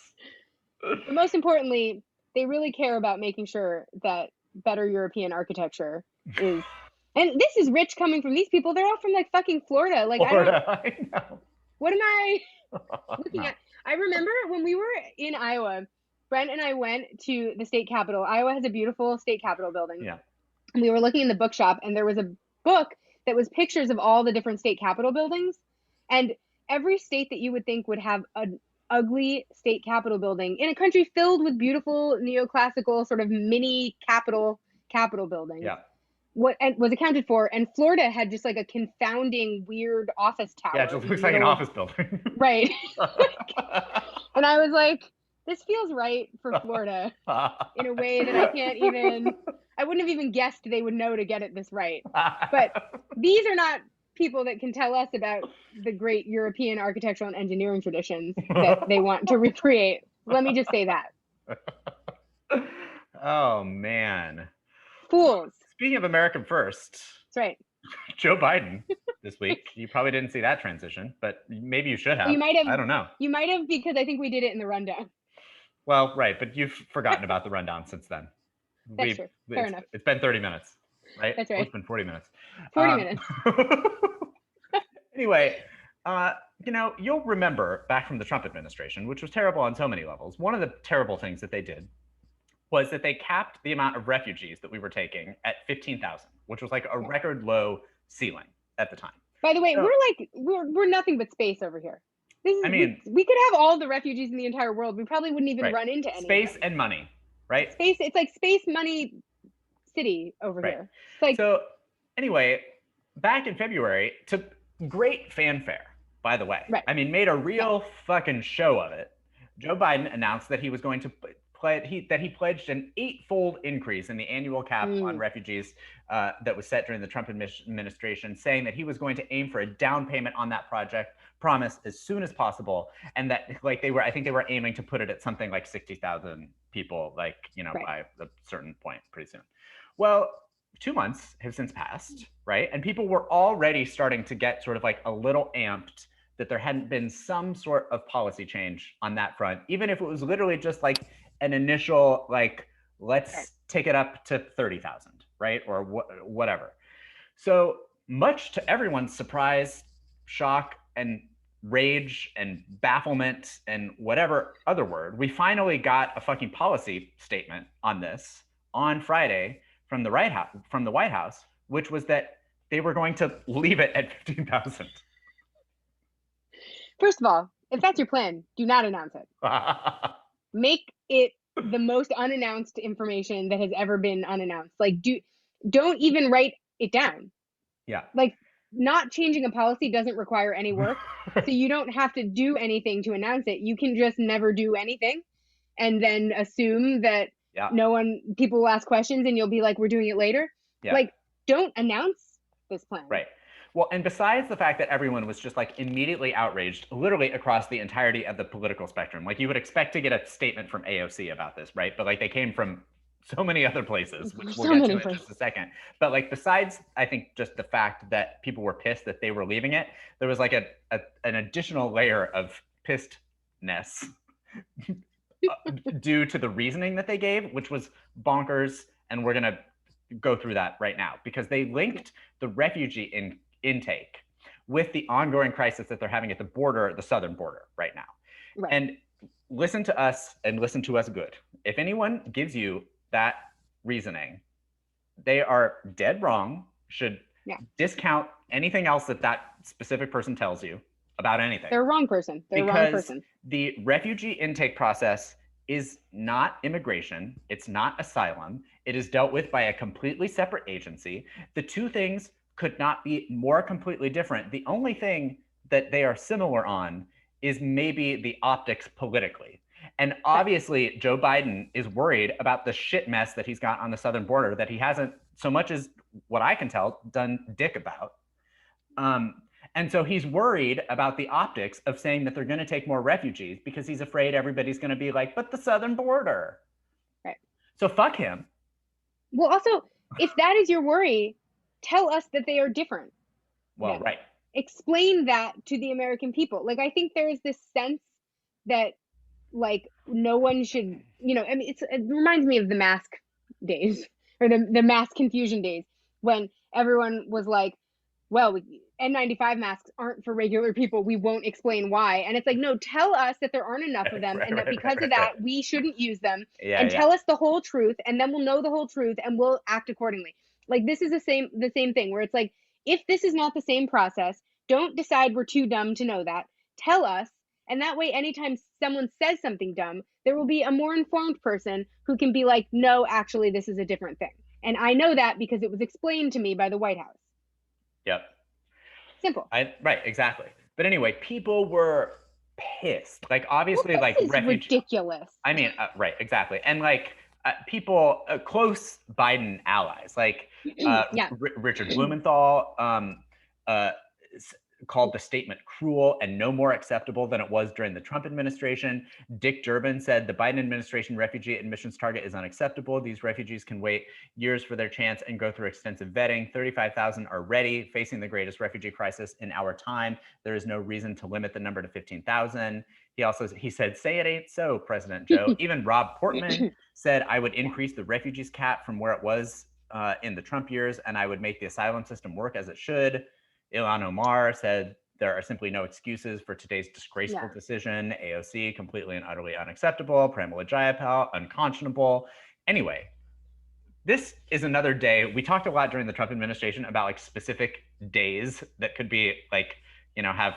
But most importantly, they really care about making sure that better European architecture is. And this is rich coming from these people. They're all from like fucking Florida. Like I don't. Florida, I know. What am I looking No. at? I remember when we were in Iowa, Brent and I went to the state capitol. Iowa has a beautiful state capitol building. Yeah. And we were looking in the bookshop, and there was a book that was pictures of all the different state capitol buildings. And every state that you would think would have an ugly state capitol building in a country filled with beautiful neoclassical sort of mini capitol buildings. Yeah. What was accounted for, and Florida had just like a confounding weird office tower. Yeah, it just looks like an office building. Right. And I was like, this feels right for Florida in a way that I wouldn't have even guessed they would know to get it this right. But these are not people that can tell us about the great European architectural and engineering traditions that they want to recreate. Let me just say that. Oh, man. Fools. Speaking of American first. That's right. Joe Biden this week. You probably didn't see that transition, but maybe you should have. You might have. I don't know. You might have, because I think we did it in the rundown. Well, right, but you've forgotten about the rundown since then. That's true. Fair enough. It's been 30 minutes, right? That's right. Oh, it's been 40 minutes. 40 minutes. Anyway, you'll remember back from the Trump administration, which was terrible on so many levels. One of the terrible things that they did was that they capped the amount of refugees that we were taking at 15,000, which was like a record low ceiling at the time. By the way, we're nothing but space over here. We could have all the refugees in the entire world. We probably wouldn't even run into any. Space and money, right? Space. It's like space money city over here. It's like, so anyway, back in February, to great fanfare, by the way. Right. I mean, made a real fucking show of it. Joe Biden announced that he was going to he pledged an 8-fold increase in the annual cap on refugees that was set during the Trump administration, saying that he was going to aim for a down payment on that project promise as soon as possible, and that I think they were aiming to put it at something like 60,000 people, by a certain point pretty soon. Well, 2 months have since passed, right? And people were already starting to get sort of like a little amped that there hadn't been some sort of policy change on that front, even if it was literally just like an initial, let's take it up to 30,000, right? Or whatever. So much to everyone's surprise, shock, and rage and bafflement and whatever other word, we finally got a fucking policy statement on this on Friday from the White House, which was that they were going to leave it at 15,000. First of all, if that's your plan, do not announce it. Make it the most unannounced information that has ever been unannounced. Don't even write it down. Yeah. Not changing a policy doesn't require any work. So you don't have to do anything to announce it. You can just never do anything and then assume that people will ask questions and you'll be like, we're doing it later. Yeah. Don't announce this plan. Right. Well, and besides the fact that everyone was just immediately outraged, literally across the entirety of the political spectrum, you would expect to get a statement from AOC about this, right? But they came from so many other places, which we'll get to in just a second. But besides, I think just the fact that people were pissed that they were leaving it, there was an additional layer of pissedness due to the reasoning that they gave, which was bonkers. And we're going to go through that right now, because they linked the refugee intake with the ongoing crisis that they're having at the border, the southern border right now. Right. And listen to us and listen to us good. If anyone gives you that reasoning, they are dead wrong, should discount anything else that specific person tells you about anything. They're a wrong person. Because the refugee intake process is not immigration. It's not asylum. It is dealt with by a completely separate agency. The two things could not be more completely different. The only thing that they are similar on is maybe the optics politically. And obviously, Joe Biden is worried about the shit mess that he's got on the southern border that he hasn't, so much as what I can tell, done dick about. And so he's worried about the optics of saying that they're going to take more refugees because he's afraid everybody's going to be like, but the southern border. Right. So fuck him. Well, also, if that is your worry, tell us that they are different. Well, right. Explain that to the American people. I think there is this sense that like no one should, I mean, it reminds me of the mask days or the mass confusion days when everyone was like, well, N95 masks aren't for regular people. We won't explain why. And it's like, no, tell us that there aren't enough of them Right, and that right, right, because of right, right. that, we shouldn't use them, Yeah, and yeah, tell us the whole truth. And then we'll know the whole truth and we'll act accordingly. Like this is the same thing where it's like, if this is not the same process, don't decide we're too dumb to know that. Tell us. And that way, anytime someone says something dumb, there will be a more informed person who can be like, no, actually, this is a different thing. And I know that because it was explained to me by the White House. yep. Simple. Right, exactly. But anyway, people were pissed. Like Well, obviously, like this is refugee. ridiculous. I mean, right, exactly. And like people, close Biden allies, like Yeah. Richard Blumenthal, uh, called the statement cruel and no more acceptable than it was during the Trump administration. Dick Durbin said the Biden administration refugee admissions target is unacceptable. These refugees can wait years for their chance and go through extensive vetting. 35,000 are ready, facing the greatest refugee crisis in our time. There is no reason to limit the number to 15,000. He said, say it ain't so, President Joe. Even Rob Portman said, I would Yeah. increase the refugees cap from where it was in the Trump years, and I would make the asylum system work as it should. Ilhan Omar said, there are simply no excuses for today's disgraceful Yeah. decision. AOC, completely and utterly unacceptable. Pramila Jayapal, unconscionable. Anyway, this is another day. We talked a lot during the Trump administration about like specific days that could be like, have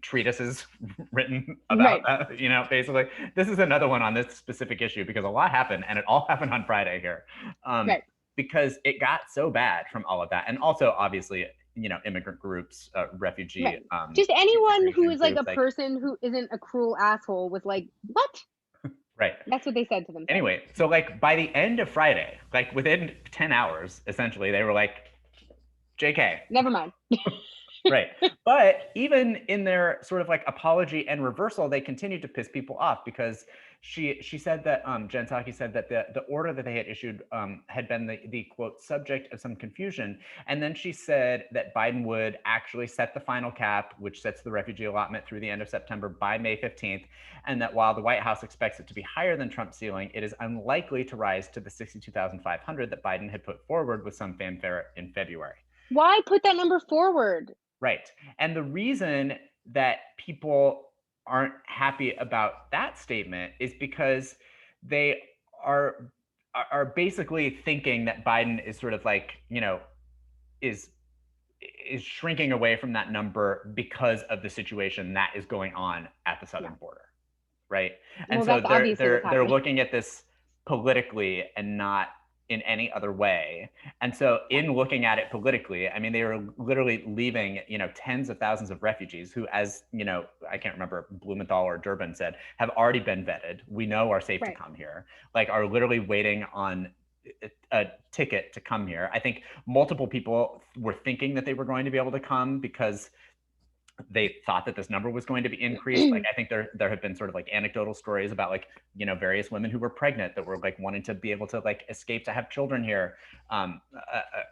treatises written about Right. that, basically. This is another one on this specific issue because a lot happened and it all happened on Friday here. Right. Because it got so bad from all of that. And also, obviously, immigrant groups, refugee Right. Just anyone who integration is like groups, a like, person who isn't a cruel asshole was like, what? right. That's what they said to themselves. Anyway, so like by the end of Friday, like within 10 hours, essentially, they were like, JK. Never mind. Right. But even in their sort of like apology and reversal, they continued to piss people off because she said that Jen Psaki said that the order that they had issued had been the quote subject of some confusion. And then she said that Biden would actually set the final cap, which sets the refugee allotment through the end of September by May 15th. And that while the White House expects it to be higher than Trump's ceiling, it is unlikely to rise to the 62,500 that Biden had put forward with some fanfare in February. Why put that number forward? Right. And the reason that people aren't happy about that statement is because they are are basically thinking that Biden is sort of like, is shrinking away from that number because of the situation that is going on at the southern Yeah. border. Right. And Well, so that's obviously what's they're happening. looking at this politically and not in any other way. And so Yeah. in looking at it politically, I mean, they were literally leaving, tens of thousands of refugees who, as I can't remember, Blumenthal or Durbin said, have already been vetted. We know are safe to Right. come here, like are literally waiting on a ticket to come here. I think multiple people were thinking that they were going to be able to come because they thought that this number was going to be increased. Like I think there have been sort of like anecdotal stories about like various women who were pregnant that were like wanting to be able to like escape to have children here,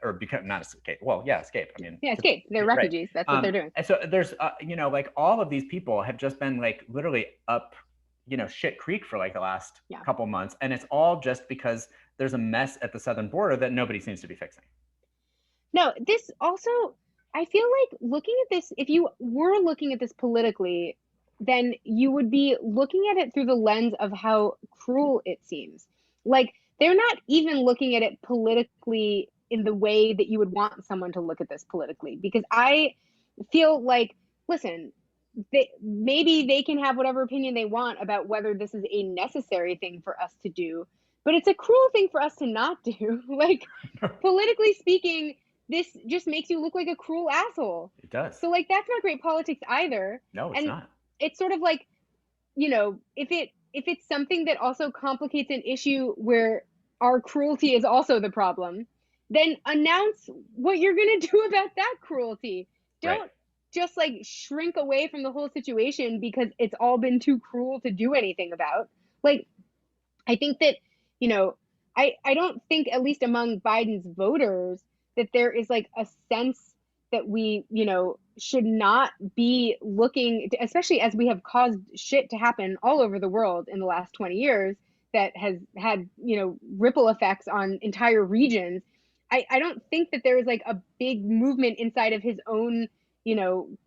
or become not escape. Well, yeah, escape. I mean, Yeah, escape. They're right. refugees. That's what they're doing. And so there's like all of these people have just been like literally up shit creek for like the last couple months, and it's all just because there's a mess at the southern border that nobody seems to be fixing. No, this also, I feel like looking at this, if you were looking at this politically, then you would be looking at it through the lens of how cruel it seems. Like, they're not even looking at it politically in the way that you would want someone to look at this politically. Because I feel like, listen, maybe they can have whatever opinion they want about whether this is a necessary thing for us to do, but it's a cruel thing for us to not do. Like, politically speaking, this just makes you look like a cruel asshole. It does. So like that's not great politics either. No, it's not. It's sort of like, if it's something that also complicates an issue where our cruelty is also the problem, then announce what you're going to do about that cruelty. Don't just like shrink away from the whole situation because it's all been too cruel to do anything about. Like, I think that, I don't think, at least among Biden's voters, that there is like a sense that we, should not be looking, especially as we have caused shit to happen all over the world in the last 20 years that has had, ripple effects on entire regions. I don't think that there is like a big movement inside of his own,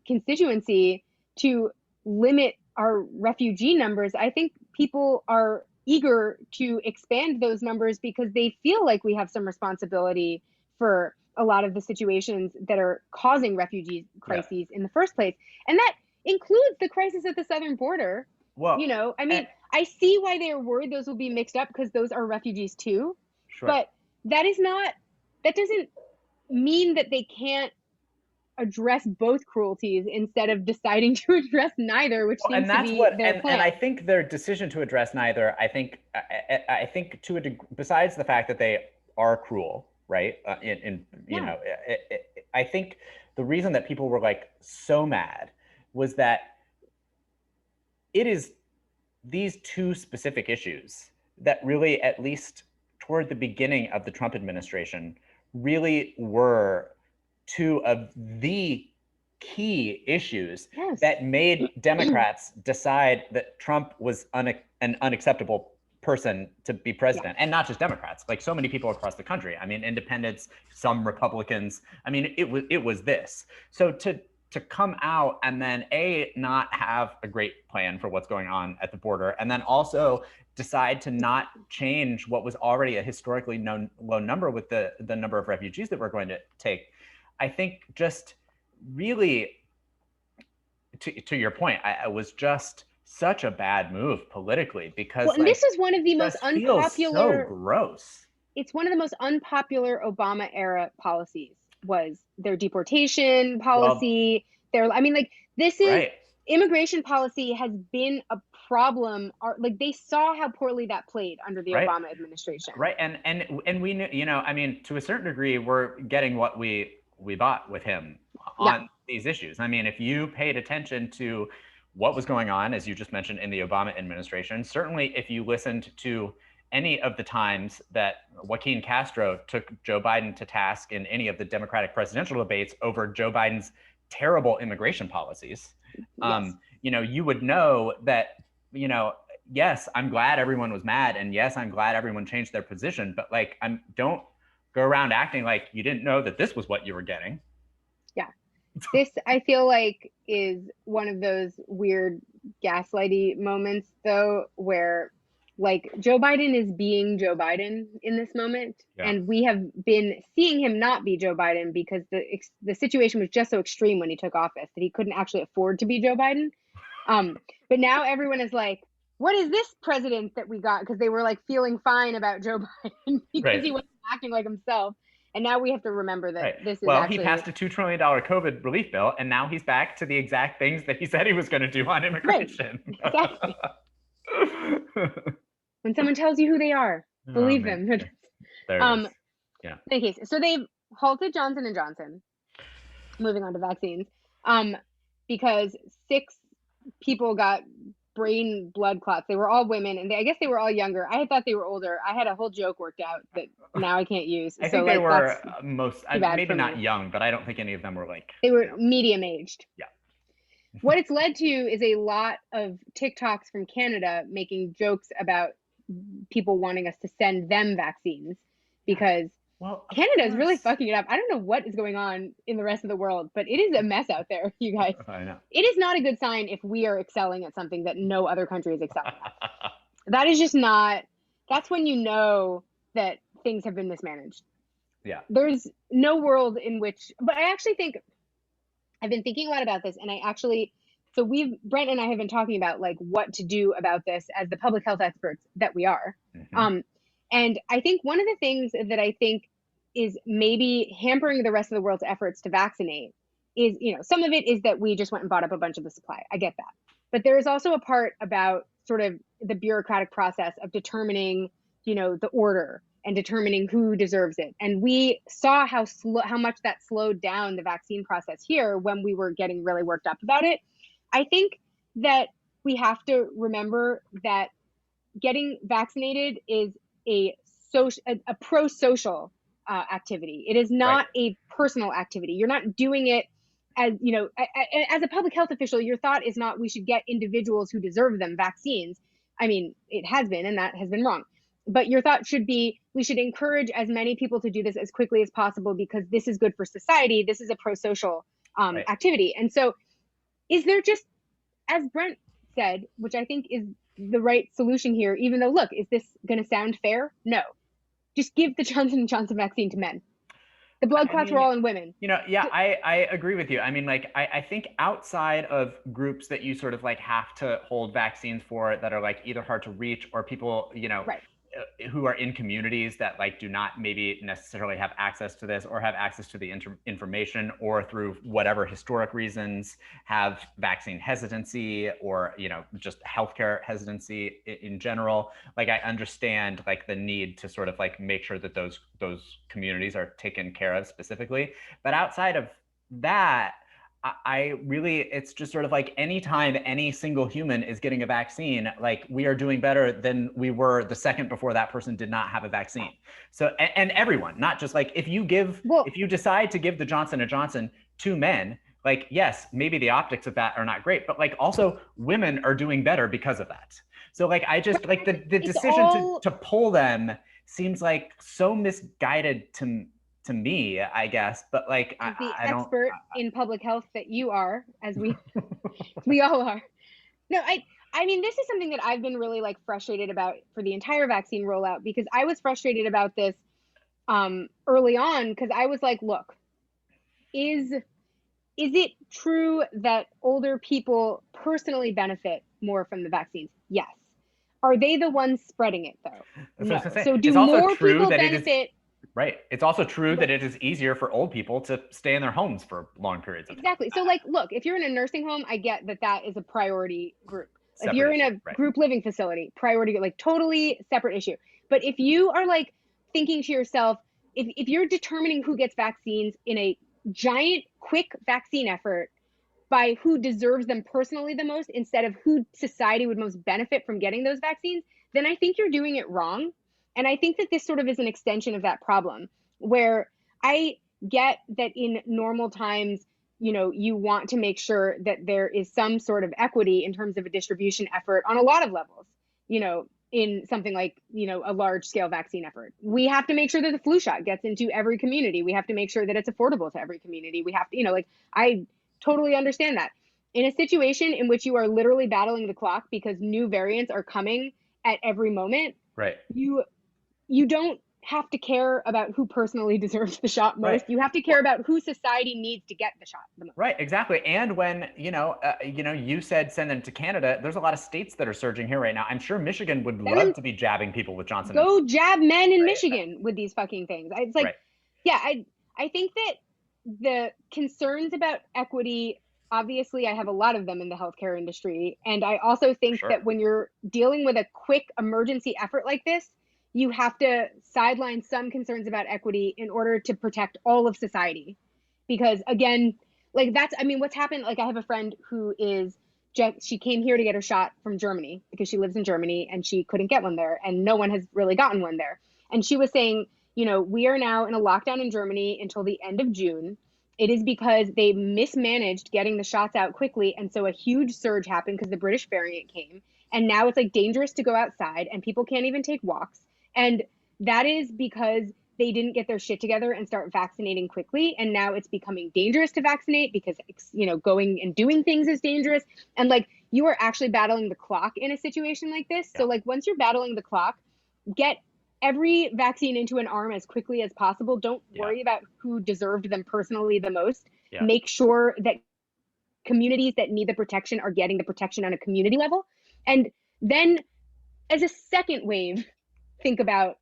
constituency to limit our refugee numbers. I think people are eager to expand those numbers because they feel like we have some responsibility for a lot of the situations that are causing refugee crises in the first place. And that includes the crisis at the southern border. Well, I see why they're worried those will be mixed up because those are refugees too. sure. But that doesn't mean that they can't address both cruelties instead of deciding to address neither, which seems to be their plan. And I think their decision to address neither, I think to besides the fact that they are cruel, right? I think the reason that people were like so mad was that it is these two specific issues that really, at least toward the beginning of the Trump administration, really were two of the key issues that made Democrats decide that Trump was an unacceptable person to be president. And not just Democrats, like so many people across the country. I mean, independents, some Republicans. I mean, it was this. So to come out and then not have a great plan for what's going on at the border, and then also decide to not change what was already a historically low number with the number of refugees that we're going to take, I think just really, to your point, I was just such a bad move politically because and this is one of the most unpopular. So gross. It's one of the most unpopular Obama era policies was their deportation policy. Immigration policy has been a problem. Like they saw how poorly that played under the Obama administration. Right, and we knew, I mean, to a certain degree, we're getting what we bought with him on these issues. I mean, if you paid attention to what was going on, as you just mentioned, in the Obama administration, certainly if you listened to any of the times that Joaquin Castro took Joe Biden to task in any of the Democratic presidential debates over Joe Biden's terrible immigration policies, you would know that, yes, I'm glad everyone was mad, and yes, I'm glad everyone changed their position, but like, don't go around acting like you didn't know that this was what you were getting. Yeah. This, I feel like, is one of those weird gaslighty moments, though, where like Joe Biden is being Joe Biden in this moment. Yeah. And we have been seeing him not be Joe Biden because the situation was just so extreme when he took office that he couldn't actually afford to be Joe Biden. But now everyone is like, what is this president that we got? Because they were like feeling fine about Joe Biden because he wasn't acting like himself. And now we have to remember that this is he passed a $2 trillion COVID relief bill, and now he's back to the exact things that he said he was going to do on immigration. Right. Exactly. When someone tells you who they are, believe them. There it is. Yeah. In any case, so they've halted Johnson & Johnson. Moving on to vaccines. Because 6 people got brain blood clots. They were all women, and I guess they were all younger. I had thought they were older. I had a whole joke worked out that now I can't use. I think they were maybe not young, but I don't think any of them were like... They were medium aged. Yeah. What it's led to is a lot of TikToks from Canada making jokes about people wanting us to send them vaccines because Canada is really fucking it up. I don't know what is going on in the rest of the world, but it is a mess out there, you guys. I know. It is not a good sign if we are excelling at something that no other country is excelling at. That is just not, that's when you know that things have been mismanaged. Yeah. There's no world in which, but I actually think, I've been thinking a lot about this, and Brent and I have been talking about like what to do about this as the public health experts that we are. Mm-hmm. And I think one of the things that I think is maybe hampering the rest of the world's efforts to vaccinate is, some of it is that we just went and bought up a bunch of the supply. I get that. But there is also a part about sort of the bureaucratic process of determining, the order and determining who deserves it. And we saw how much that slowed down the vaccine process here when we were getting really worked up about it. I think that we have to remember that getting vaccinated is a pro-social activity. It is not a personal activity. You're not doing it as you know, as a public health official, your thought is not we should get individuals who deserve them vaccines. I mean, it has been, and that has been wrong. But your thought should be we should encourage as many people to do this as quickly as possible because this is good for society. This is a pro-social Right. activity. And so, is there just, as Brent said, which I think is the right solution here, even though, look, is this going to sound fair? No. Just give the Johnson & Johnson vaccine to men. The blood clots were all in women. Yeah, I agree with you. I mean, like, I think outside of groups that you sort of like have to hold vaccines for that are like either hard to reach or people, Right. who are in communities that like do not maybe necessarily have access to this or have access to the information or through whatever historic reasons have vaccine hesitancy or just healthcare hesitancy in general. Like I understand like the need to sort of like make sure that those communities are taken care of specifically, but outside of that, I really, it's just sort of like anytime any single human is getting a vaccine, like we are doing better than we were the second before that person did not have a vaccine. So, and everyone, not just like if you decide to give the Johnson & Johnson to men, like, yes, maybe the optics of that are not great, but like also women are doing better because of that. So like, I just like the decision to pull them seems like so misguided to me, I guess, but like as the I don't. expert in public health that you are, as we all are. No, I mean, this is something that I've been really like frustrated about for the entire vaccine rollout, because I was frustrated about this early on because I was like, look, is it true that older people personally benefit more from the vaccines? Yes. Are they the ones spreading it though? No. So do more people benefit? Right. It's also true that it is easier for old people to stay in their homes for long periods of time. Exactly. So like, look, if you're in a nursing home, I get that is a priority group. If you're in a group living facility, priority, like totally separate issue. But if you are like thinking to yourself, if you're determining who gets vaccines in a giant, quick vaccine effort by who deserves them personally the most instead of who society would most benefit from getting those vaccines, then I think you're doing it wrong. And I think that this sort of is an extension of that problem, where I get that in normal times, you want to make sure that there is some sort of equity in terms of a distribution effort on a lot of levels, in something like, a large scale vaccine effort. We have to make sure that the flu shot gets into every community. We have to make sure that it's affordable to every community. We have to, I totally understand that. In a situation in which you are literally battling the clock because new variants are coming at every moment, right? You don't have to care about who personally deserves the shot most. Right. You have to care about who society needs to get the shot the most. Right, exactly. And when, you said send them to Canada, there's a lot of states that are surging here right now. I'm sure Michigan would love to be jabbing people with Johnson. Go jab men in Michigan with these fucking things. It's like, yeah, I think that the concerns about equity, obviously I have a lot of them in the healthcare industry. And I also think that when you're dealing with a quick emergency effort like this, you have to sideline some concerns about equity in order to protect all of society. Because again, like what's happened, like I have a friend who she came here to get her shot from Germany because she lives in Germany and she couldn't get one there and no one has really gotten one there. And she was saying, we are now in a lockdown in Germany until the end of June. It is because they mismanaged getting the shots out quickly. And so a huge surge happened because the British variant came. And now it's like dangerous to go outside and people can't even take walks. And that is because they didn't get their shit together and start vaccinating quickly. And now it's becoming dangerous to vaccinate because, going and doing things is dangerous. And like, you are actually battling the clock in a situation like this. Yeah. So like, once you're battling the clock, get every vaccine into an arm as quickly as possible. Don't worry about who deserved them personally the most. Yeah. Make sure that communities that need the protection are getting the protection on a community level. And then as a second wave, think about,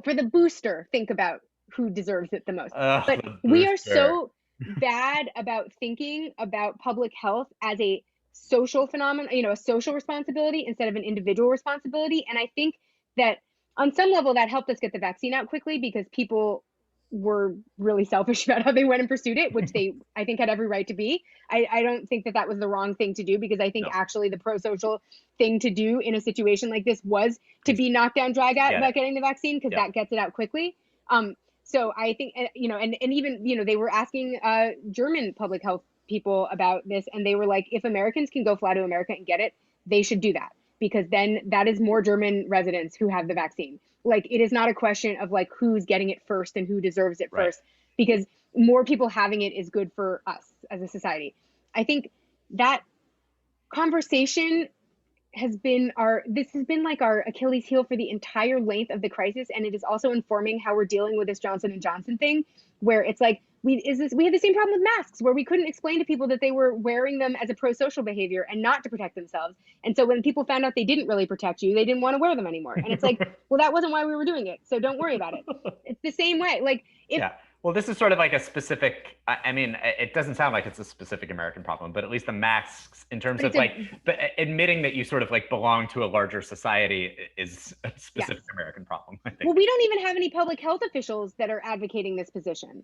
for the booster, think about who deserves it the most. But we are so bad about thinking about public health as a social phenomenon, a social responsibility instead of an individual responsibility. And I think that on some level that helped us get the vaccine out quickly because people were really selfish about how they went and pursued it, which they, I think, had every right to be. I don't think that was the wrong thing to do because I think actually the pro-social thing to do in a situation like this was to be knockdown drag out about getting the vaccine because that gets it out quickly. So I think, and even, they were asking German public health people about this, and they were like, if Americans can go fly to America and get it, they should do that, because then that is more German residents who have the vaccine. Like, it is not a question of like who's getting it first and who deserves it Right. first, because more people having it is good for us as a society. I think that conversation has been like our Achilles heel for the entire length of the crisis, and it is also informing how we're dealing with this Johnson and Johnson thing, where it's like we had the same problem with masks, where we couldn't explain to people that they were wearing them as a pro-social behavior and not to protect themselves. And so when people found out they didn't really protect you, they didn't want to wear them anymore. And it's like, well, that wasn't why we were doing it, so don't worry about it. It's the same way. Like, if Yeah. Well, this is sort of like a specific, I mean, it doesn't sound like it's a specific American problem, but at least the masks, in terms of like, but admitting that you sort of like belong to a larger society is a specific American problem, I think. Well, we don't even have any public health officials that are advocating this position.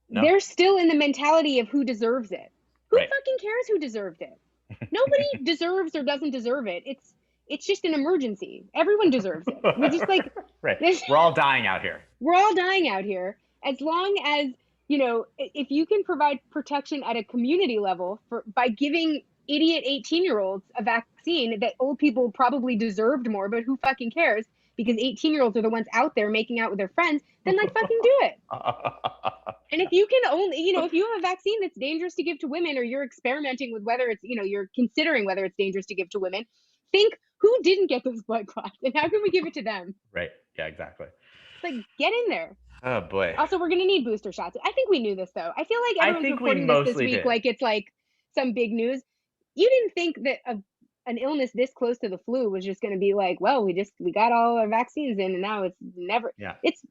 No. They're still in the mentality of who deserves it. Who fucking cares who deserved it? Nobody deserves or doesn't deserve it. It's just an emergency. Everyone deserves it. We're just like, right. We're all dying out here. We're all dying out here. As long as, if you can provide protection at a community level by giving idiot 18-year-olds a vaccine that old people probably deserved more, but who fucking cares? Because 18-year-olds are the ones out there making out with their friends, then like fucking do it. And if you can only, if you have a vaccine that's dangerous to give to women, or you're experimenting with whether it's, you're considering whether it's dangerous to give to women, think who didn't get those blood clots and how can we give it to them? Right. Yeah, exactly. It's like, get in there. Oh boy. Also, we're going to need booster shots. I think we knew this, though. I feel like everyone's reporting this week did. like it's like some big news. You didn't think that an illness this close to the flu was just going to be like, well, we got all our vaccines in, and now it's never. Yeah. It's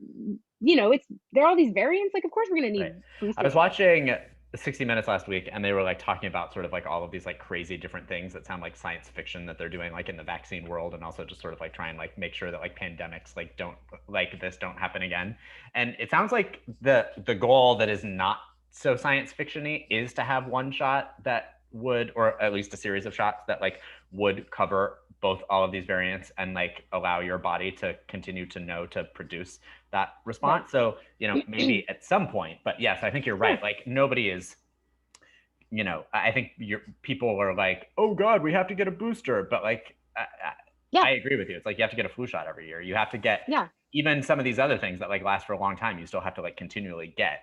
there are all these variants. Like, of course we're going to need booster I was shots. watching 60 Minutes last week, and they were like talking about sort of like all of these like crazy different things that sound like science fiction that they're doing like in the vaccine world, and also just sort of like try and like make sure that like pandemics like don't happen again. And it sounds like the goal that is not so science fiction-y is to have one shot that would, or at least a series of shots that like would cover both all of these variants and like allow your body to continue to know to produce that response. Right. So, maybe at some point, but yes, I think you're right. Like nobody is, I think people are like, oh God, we have to get a booster. But like, I agree with you. It's like, you have to get a flu shot every year. You have to get even some of these other things that like last for a long time, you still have to like continually get,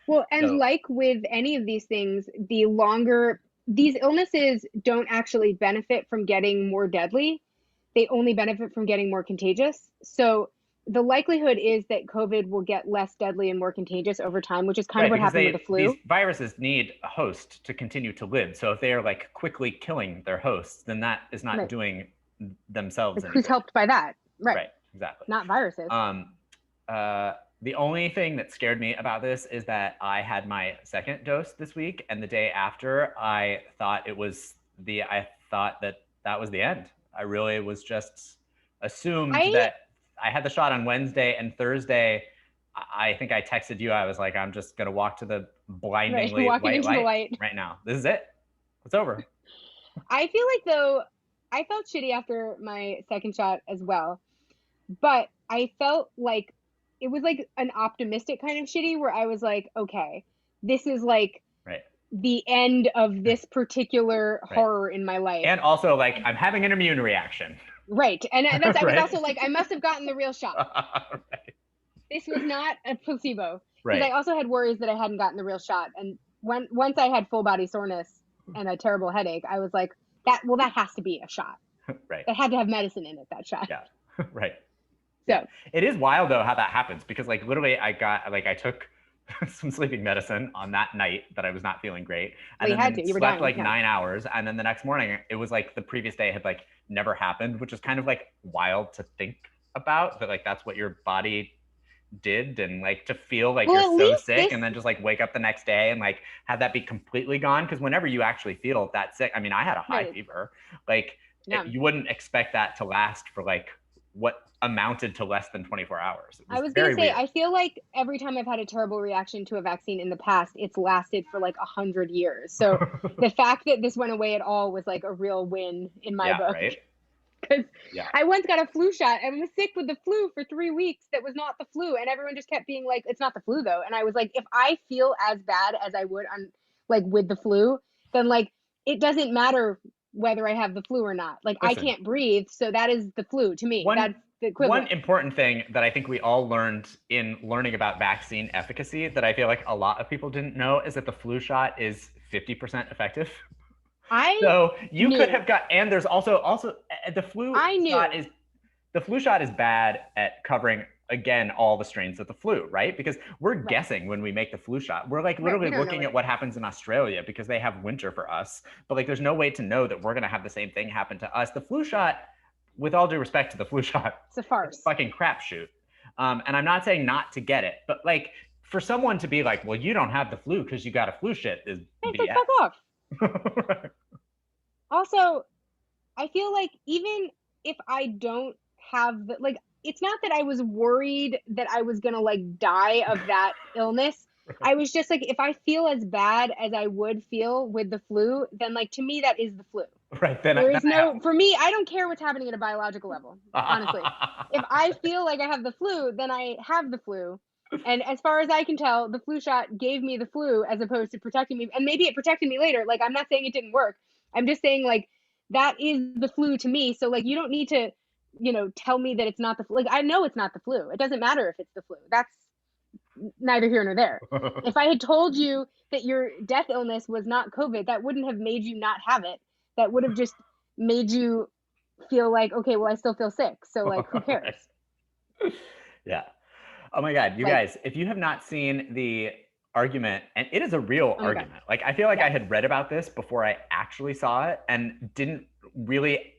Well, and like with any of these things, the longer these illnesses don't actually benefit from getting more deadly, they only benefit from getting more contagious. So the likelihood is that COVID will get less deadly and more contagious over time, which is kind of what happened with the flu. These viruses need a host to continue to live. So if they are like quickly killing their hosts, then that is not doing themselves any Who's good. Helped by that? Right, exactly. Not viruses. The only thing that scared me about this is that I had my second dose this week, and the day after, I thought that was the end. I really was just assumed that I had the shot on Wednesday, and Thursday, I think I texted you. I was like, I'm just gonna walk to the blindingly white light right now. This is it. It's over. I feel like, though, I felt shitty after my second shot as well, but I felt like it was like an optimistic kind of shitty where I was like, okay, this is like the end of this particular horror in my life. And also like, I'm having an immune reaction. Right. And that's, I was also like, I must have gotten the real shot. This was not a placebo. Because I also had worries that I hadn't gotten the real shot. And once I had full body soreness and a terrible headache, I was like, that has to be a shot. Right. It had to have medicine in it, that shot. Yeah. Right. So it is wild though how that happens, because like literally I took some sleeping medicine on that night that I was not feeling great, and then slept like 9 hours, and then the next morning it was like the previous day had like never happened, which is kind of like wild to think about, that like that's what your body did, and like to feel like you're so sick and then just like wake up the next day and like have that be completely gone. Because whenever you actually feel that sick, I mean, I had a high fever, like you wouldn't expect that to last for like what amounted to less than 24 hours. I was going to say, weird. I feel like every time I've had a terrible reaction to a vaccine in the past, it's lasted for like 100 years. So the fact that this went away at all was like a real win in my book. Right? Because Yeah. I once got a flu shot and was sick with the flu for 3 weeks. That was not the flu. And everyone just kept being like, it's not the flu though. And I was like, if I feel as bad as I would on like with the flu, then like it doesn't matter whether I have the flu or not. Like I Listen, can't breathe. So that is the flu to me. That's the one equivalent. important thing that I think we all learned in learning about vaccine efficacy that I feel like a lot of people didn't know is that the flu shot is 50% effective. I So you could knew. have got, and there's also the I knew. flu shot is bad at covering again all the strains of the flu, right? Because we're Right. guessing when we make the flu shot. We're like Right, literally we don't know looking it. at what happens in Australia because they have winter for us. But like there's no way to know that we're gonna have the same thing happen to us. The flu shot, with all due respect to the flu shot, It's a farce. it's a fucking crapshoot. And I'm not saying not to get it, but like for someone to be like, well, you don't have the flu because you got a flu shot is It's BS. like, fuck off. Also, I feel like even if I don't have the, like, it's not that I was worried that I was gonna like die of that illness. I was just like, if I feel as bad as I would feel with the flu, then like to me that is the flu. Right. Then There is no, for me, I don't care what's happening at a biological level. Honestly, if I feel like I have the flu, then I have the flu. And as far as I can tell, the flu shot gave me the flu as opposed to protecting me. And maybe it protected me later. Like, I'm not saying it didn't work. I'm just saying, like, that is the flu to me. So, like, you don't need to, tell me that it's not the flu. Like, I know it's not the flu. It doesn't matter if it's the flu. That's neither here nor there. If I had told you that your death illness was not COVID, that wouldn't have made you not have it. That would have just made you feel like, okay, well, I still feel sick. So, like, who cares? Yeah. Oh my God, you Like, guys, if you have not seen the argument, and it is a real oh my God. argument. Like, I feel like Yeah. I had read about this before I actually saw it and didn't really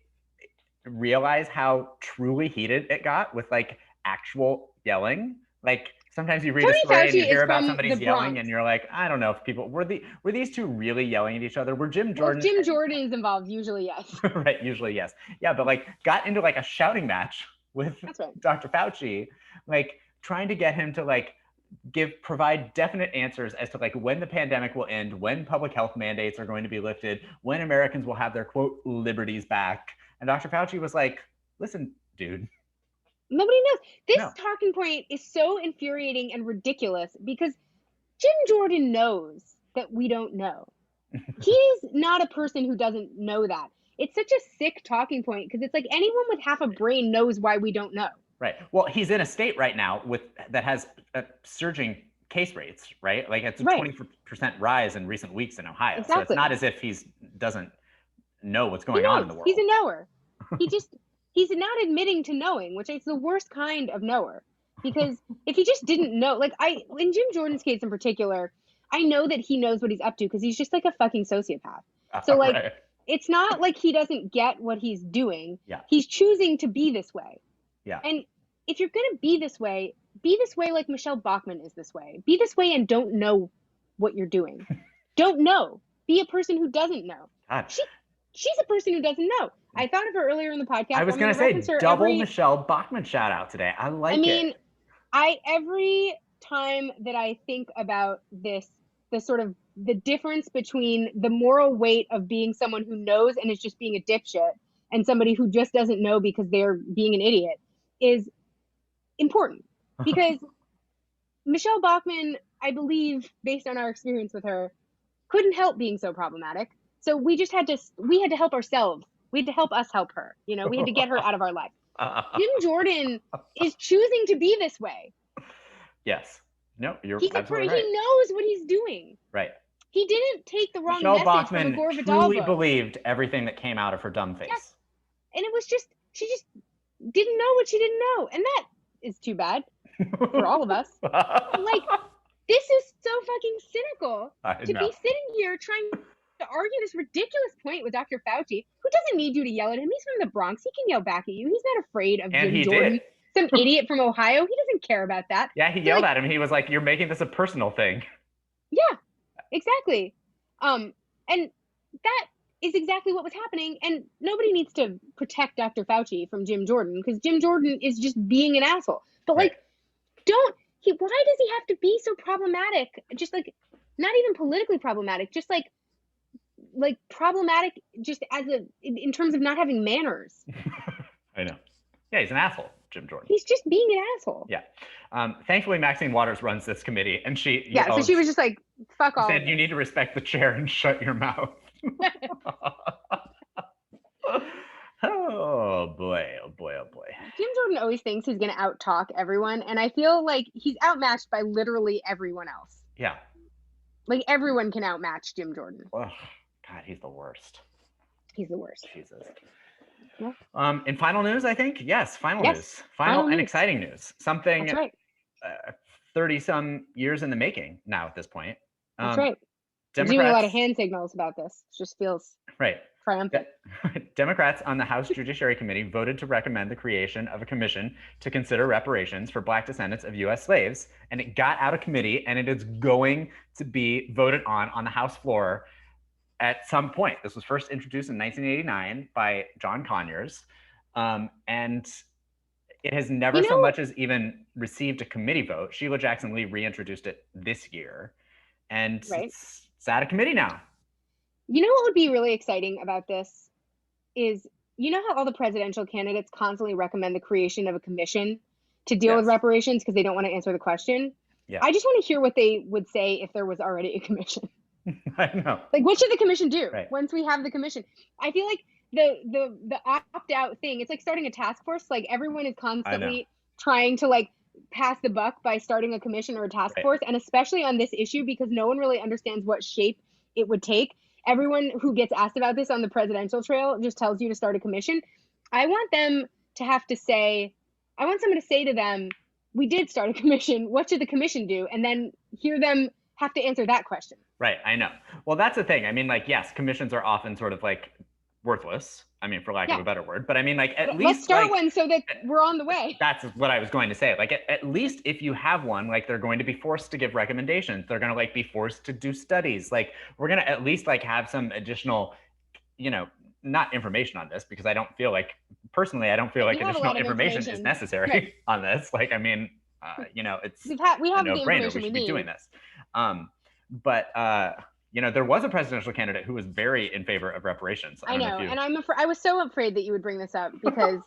realize how truly heated it got with like actual yelling. Like, sometimes you read a Tony story and Fauci you hear is about from somebody's the yelling Bronx. and you're like, I don't know if people were these two really yelling at each other? Were Jim Well, if Jordan Jim Jordan is involved, usually yes. right, usually yes. Yeah, but like got into like a shouting match with That's right. Dr. Fauci, like trying to get him to like provide definite answers as to like when the pandemic will end, when public health mandates are going to be lifted, when Americans will have their quote liberties back. And Dr. Fauci was like, listen, dude. Nobody knows. This No. talking point is so infuriating and ridiculous because Jim Jordan knows that we don't know. He's not a person who doesn't know that. It's such a sick talking point because it's like anyone with half a brain knows why we don't know. Right. Well, he's in a state right now that has surging case rates, right? Like it's a 20% rise in recent weeks in Ohio. Exactly. So it's not as if doesn't know what's going on in the world. He's a knower. He's not admitting to knowing, which is the worst kind of knower. Because if he just didn't know, like in Jim Jordan's case in particular, I know that he knows what he's up to because he's just like a fucking sociopath. So like, right. It's not like he doesn't get what he's doing. Yeah. He's choosing to be this way. Yeah. And if you're going to be this way like Michelle Bachmann is this way. Be this way and don't know what you're doing. Don't know. Be a person who doesn't know. God. She's a person who doesn't know. I thought of her earlier in the podcast. I was going to say double Michelle Bachmann shout out today. I like it. I mean, every time that I think about this, the sort of the difference between the moral weight of being someone who knows and is just being a dipshit and somebody who just doesn't know because they're being an idiot is important. Because Michelle Bachmann, I believe, based on our experience with her, couldn't help being so problematic. So we had to help ourselves. We had to help us help her. We had to get her out of our life. Jim Jordan is choosing to be this way. Yes. No, you're absolutely right. He knows what he's doing. Right. He didn't take the wrong Michelle message Bachmann from a Gore Vidal truly book. believed everything that came out of her dumb face. Yes. And it was just, she just didn't know what she didn't know. And that is too bad for all of us. Like, this is so fucking cynical to be sitting here trying to argue this ridiculous point with Dr. Fauci, who doesn't need you to yell at him. He's from the Bronx. He can yell back at you. He's not afraid of Jim Jordan. Some idiot from Ohio. He doesn't care about that. Yeah, he yelled at him. He was like, you're making this a personal thing. Yeah, exactly. And that is exactly what was happening. And nobody needs to protect Dr. Fauci from Jim Jordan because Jim Jordan is just being an asshole. But like, why does he have to be so problematic? Just like, not even politically problematic, just like like problematic just as in terms of not having manners. I know. Yeah, he's an asshole, Jim Jordan. He's just being an asshole. Yeah. Thankfully, Maxine Waters runs this committee, and she Yeah, so she was just like, fuck all. Said, you need to respect the chair and shut your mouth. Oh boy, oh boy, oh boy. Jim Jordan always thinks he's going to out-talk everyone, and I feel like he's outmatched by literally everyone else. Yeah. Like, everyone can outmatch Jim Jordan. Oh, God, he's the worst. He's the worst. Jesus. Yeah. In final news, I think? Yes, final news. Final and exciting news. Something That's right. 30-some years in the making now at this point. That's right. Democrats, doing a lot of hand signals about this. It just feels triumphant. Democrats on the House Judiciary Committee voted to recommend the creation of a commission to consider reparations for Black descendants of U.S. slaves, and it got out of committee, and it is going to be voted on the House floor at some point. This was first introduced in 1989 by John Conyers, and it has never so much as even received a committee vote. Sheila Jackson Lee reintroduced it this year, and it's out of committee now. You know what would be really exciting about this is, you know how all the presidential candidates constantly recommend the creation of a commission to deal with reparations because they don't want to answer the question? Yeah. I just want to hear what they would say if there was already a commission. I know. Like, what should the commission do once we have the commission? I feel like the opt-out thing, it's like starting a task force. Like, everyone is constantly trying to like pass the buck by starting a commission or a task force, and especially on this issue because no one really understands what shape it would take. Everyone who gets asked about this on the presidential trail just tells you to start a commission. I want them to have to say, I want someone to say to them, we did start a commission. What should the commission do? And then hear them have to answer that question. Right. I know. Well, that's the thing. I mean, like, yes, commissions are often sort of like worthless. I mean, for lack of a better word, but I mean, like, at least let's start one so that we're on the way. That's what I was going to say. Like, at least if you have one, like, they're going to be forced to give recommendations. They're going to like be forced to do studies. Like, we're going to at least like have some additional, you know, not information on this, because I don't feel like, personally, I don't feel like additional information is necessary on this. Like, I mean, you know, it's we have a the no-brainer. information We should be doing this. But you know, there was a presidential candidate who was very in favor of reparations. I know, and I was so afraid that you would bring this up because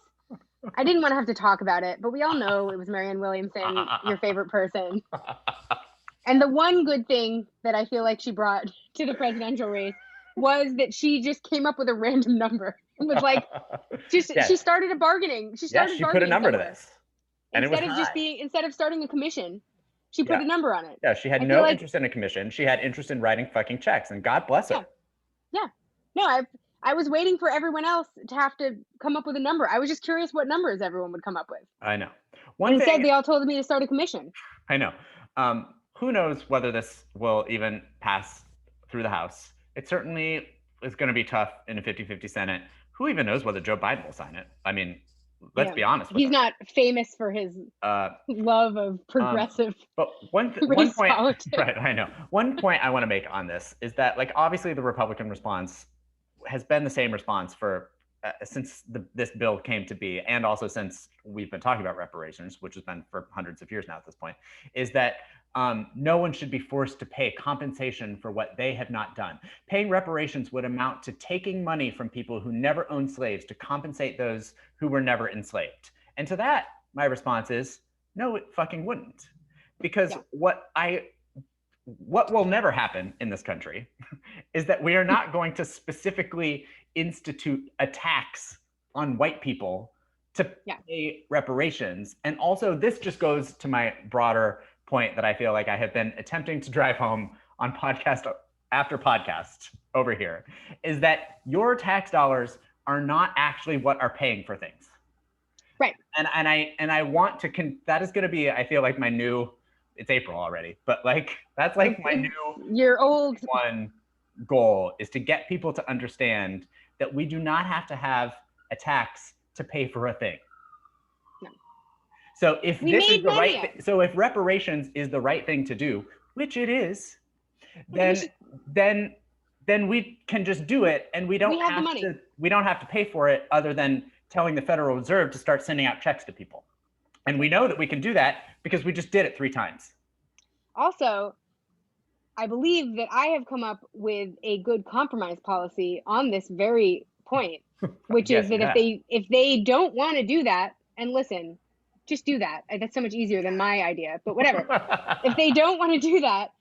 I didn't want to have to talk about it, but we all know it was Marianne Williamson, your favorite person. And the one good thing that I feel like she brought to the presidential race was that she just came up with a random number. It was like, she started a bargaining. She put a number to this. And instead of starting a commission, she put a number on it. Yeah, she had no interest in a commission. She had interest in writing fucking checks, and God bless her. Yeah. No, I was waiting for everyone else to have to come up with a number. I was just curious what numbers everyone would come up with. I know. Instead, they all told me to start a commission. I know. Who knows whether this will even pass through the House? It certainly is going to be tough in a 50-50 Senate. Who even knows whether Joe Biden will sign it? I mean, let's be honest with He's not famous for his love of progressive but one point politics. Right, I know. One point I want to make on this is that, like, obviously the Republican response has been the same response for since this bill came to be, and also since we've been talking about reparations, which has been for hundreds of years now at this point, is that no one should be forced to pay compensation for what they have not done. Paying reparations would amount to taking money from people who never owned slaves to compensate those who were never enslaved. And to that, my response is, no, it fucking wouldn't. Because what will never happen in this country is that we are not going to specifically institute a tax on white people to pay reparations. And also, this just goes to my broader point that I feel like I have been attempting to drive home on podcast after podcast over here, is that your tax dollars are not actually what are paying for things. Right. And I want to, that is going to be, I feel like my new, it's April already, but like, that's like my new your old one goal is to get people to understand that we do not have to have a tax to pay for a thing. No. So if this is the right so if reparations is the right thing to do, which it is, then we can just do it, and we don't have to pay for it other than telling the Federal Reserve to start sending out checks to people. And we know that we can do that because we just did it 3 times. Also, I believe that I have come up with a good compromise policy on this very point, which is Yes, you that have. if they don't want to do that, and listen, just do that. That's so much easier than my idea, but whatever. If they don't want to do that,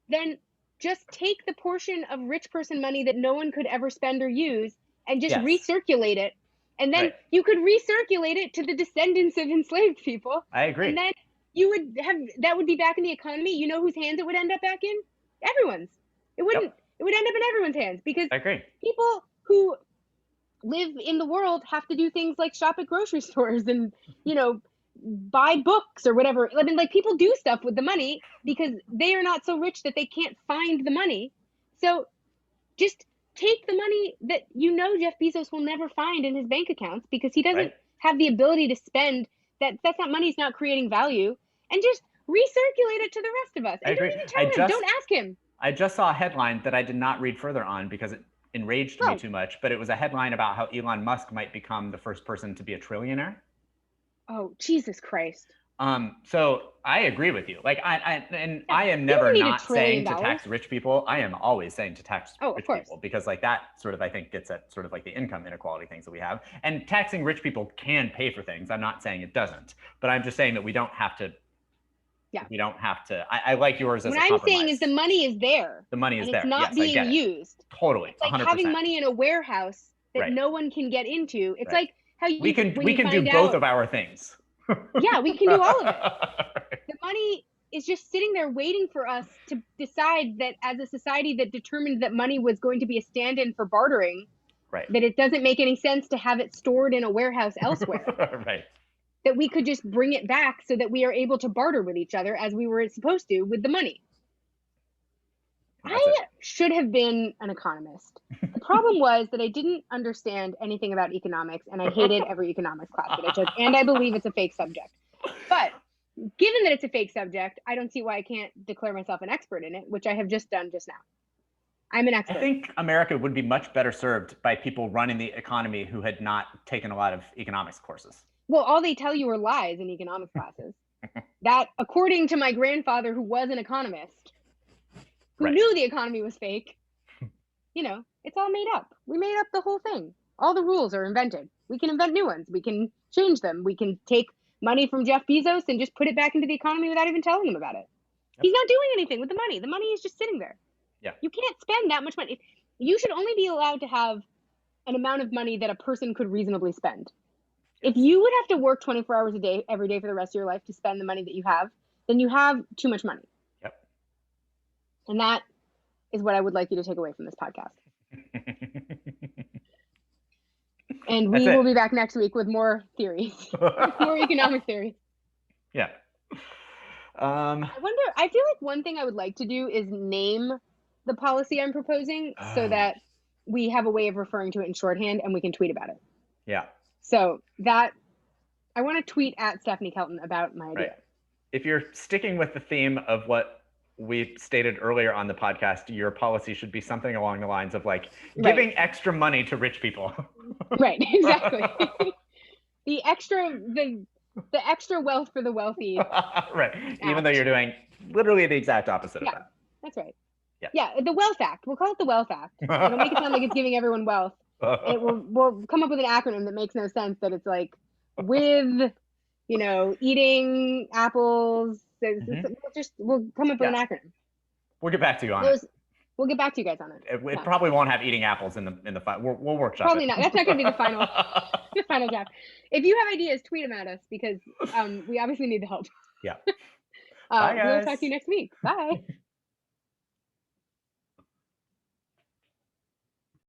then just take the portion of rich person money that no one could ever spend or use and just Yes. recirculate it. And then Right. you could recirculate it to the descendants of enslaved people. I agree. And then you would have, that would be back in the economy. You know whose hands it would end up back in? Everyone's. It wouldn't, Yep. it would end up in everyone's hands, because I agree. people who live in the world have to do things like shop at grocery stores and, you know, buy books or whatever. I mean, like, people do stuff with the money because they are not so rich that they can't find the money. So just take the money that you know Jeff Bezos will never find in his bank accounts because he doesn't Right. have the ability to spend that. That's not money's not creating value, and just recirculate it to the rest of us. I And don't agree. even tell him. Don't ask him. I just saw a headline that I did not read further on because it enraged me too much, but it was a headline about how Elon Musk might become the first person to be a trillionaire. Oh, Jesus Christ. So I agree with you. Like, I am You never don't need not $1 trillion. saying to tax rich people. I am always saying to tax Oh, of rich course. people, because like that sort of, I think, gets at sort of like the income inequality things that we have. And taxing rich people can pay for things. I'm not saying it doesn't, but I'm just saying that we don't have to. Yeah. We don't have to. I like yours as What a I'm compromise. saying is the money is there. The money is and there. It's not Yes, I get being it. used. Totally. It's like 100%. having money in a warehouse that Right. no one can get into. It's Right. like how you we can when we you can do find both out- of our things. Yeah, we can do all of it. The money is just sitting there waiting for us to decide that, as a society that determined that money was going to be a stand-in for bartering, Right. that it doesn't make any sense to have it stored in a warehouse elsewhere. Right. That we could just bring it back so that we are able to barter with each other as we were supposed to with the money. I should have been an economist. The problem was that I didn't understand anything about economics, and I hated every economics class that I took, and I believe it's a fake subject. But given that it's a fake subject, I don't see why I can't declare myself an expert in it, which I have just done just now. I'm an expert. I think America would be much better served by people running the economy who had not taken a lot of economics courses. Well, all they tell you are lies in economics classes. That, according to my grandfather, who was an economist, who knew the economy was fake, you know, it's all made up. We made up the whole thing. All the rules are invented. We can invent new ones. We can change them. We can take money from Jeff Bezos and just put it back into the economy without even telling him about it. Yep. He's not doing anything with the money. The money is just sitting there. Yeah. You can't spend that much money. You should only be allowed to have an amount of money that a person could reasonably spend. If you would have to work 24 hours a day, every day for the rest of your life to spend the money that you have, then you have too much money. Yep. And that is what I would like you to take away from this podcast. And we will be back next week with more theories, more economic theories. Yeah. I wonder, I feel like one thing I would like to do is name the policy I'm proposing so that we have a way of referring to it in shorthand and we can tweet about it. Yeah. So that, I want to tweet at Stephanie Kelton about my idea. Right. If you're sticking with the theme of what we stated earlier on the podcast, your policy should be something along the lines of like giving extra money to rich people. Right, exactly. the extra wealth for the wealthy. Right. Even though you're doing literally the exact opposite of that. That's right. Yeah. Yeah, the Wealth Act. We'll call it the Wealth Act. It'll make it sound like it's giving everyone wealth. We'll come up with an acronym that makes no sense, that it's like with, you know, eating apples. We'll come up with an acronym. We'll get back to you on it. We'll get back to you guys on it. It probably won't have eating apples in the final. We'll workshop probably it. Not. That's not going to be the final draft. If you have ideas, tweet them at us because we obviously need the help. Yeah. Bye, guys. We'll talk to you next week. Bye.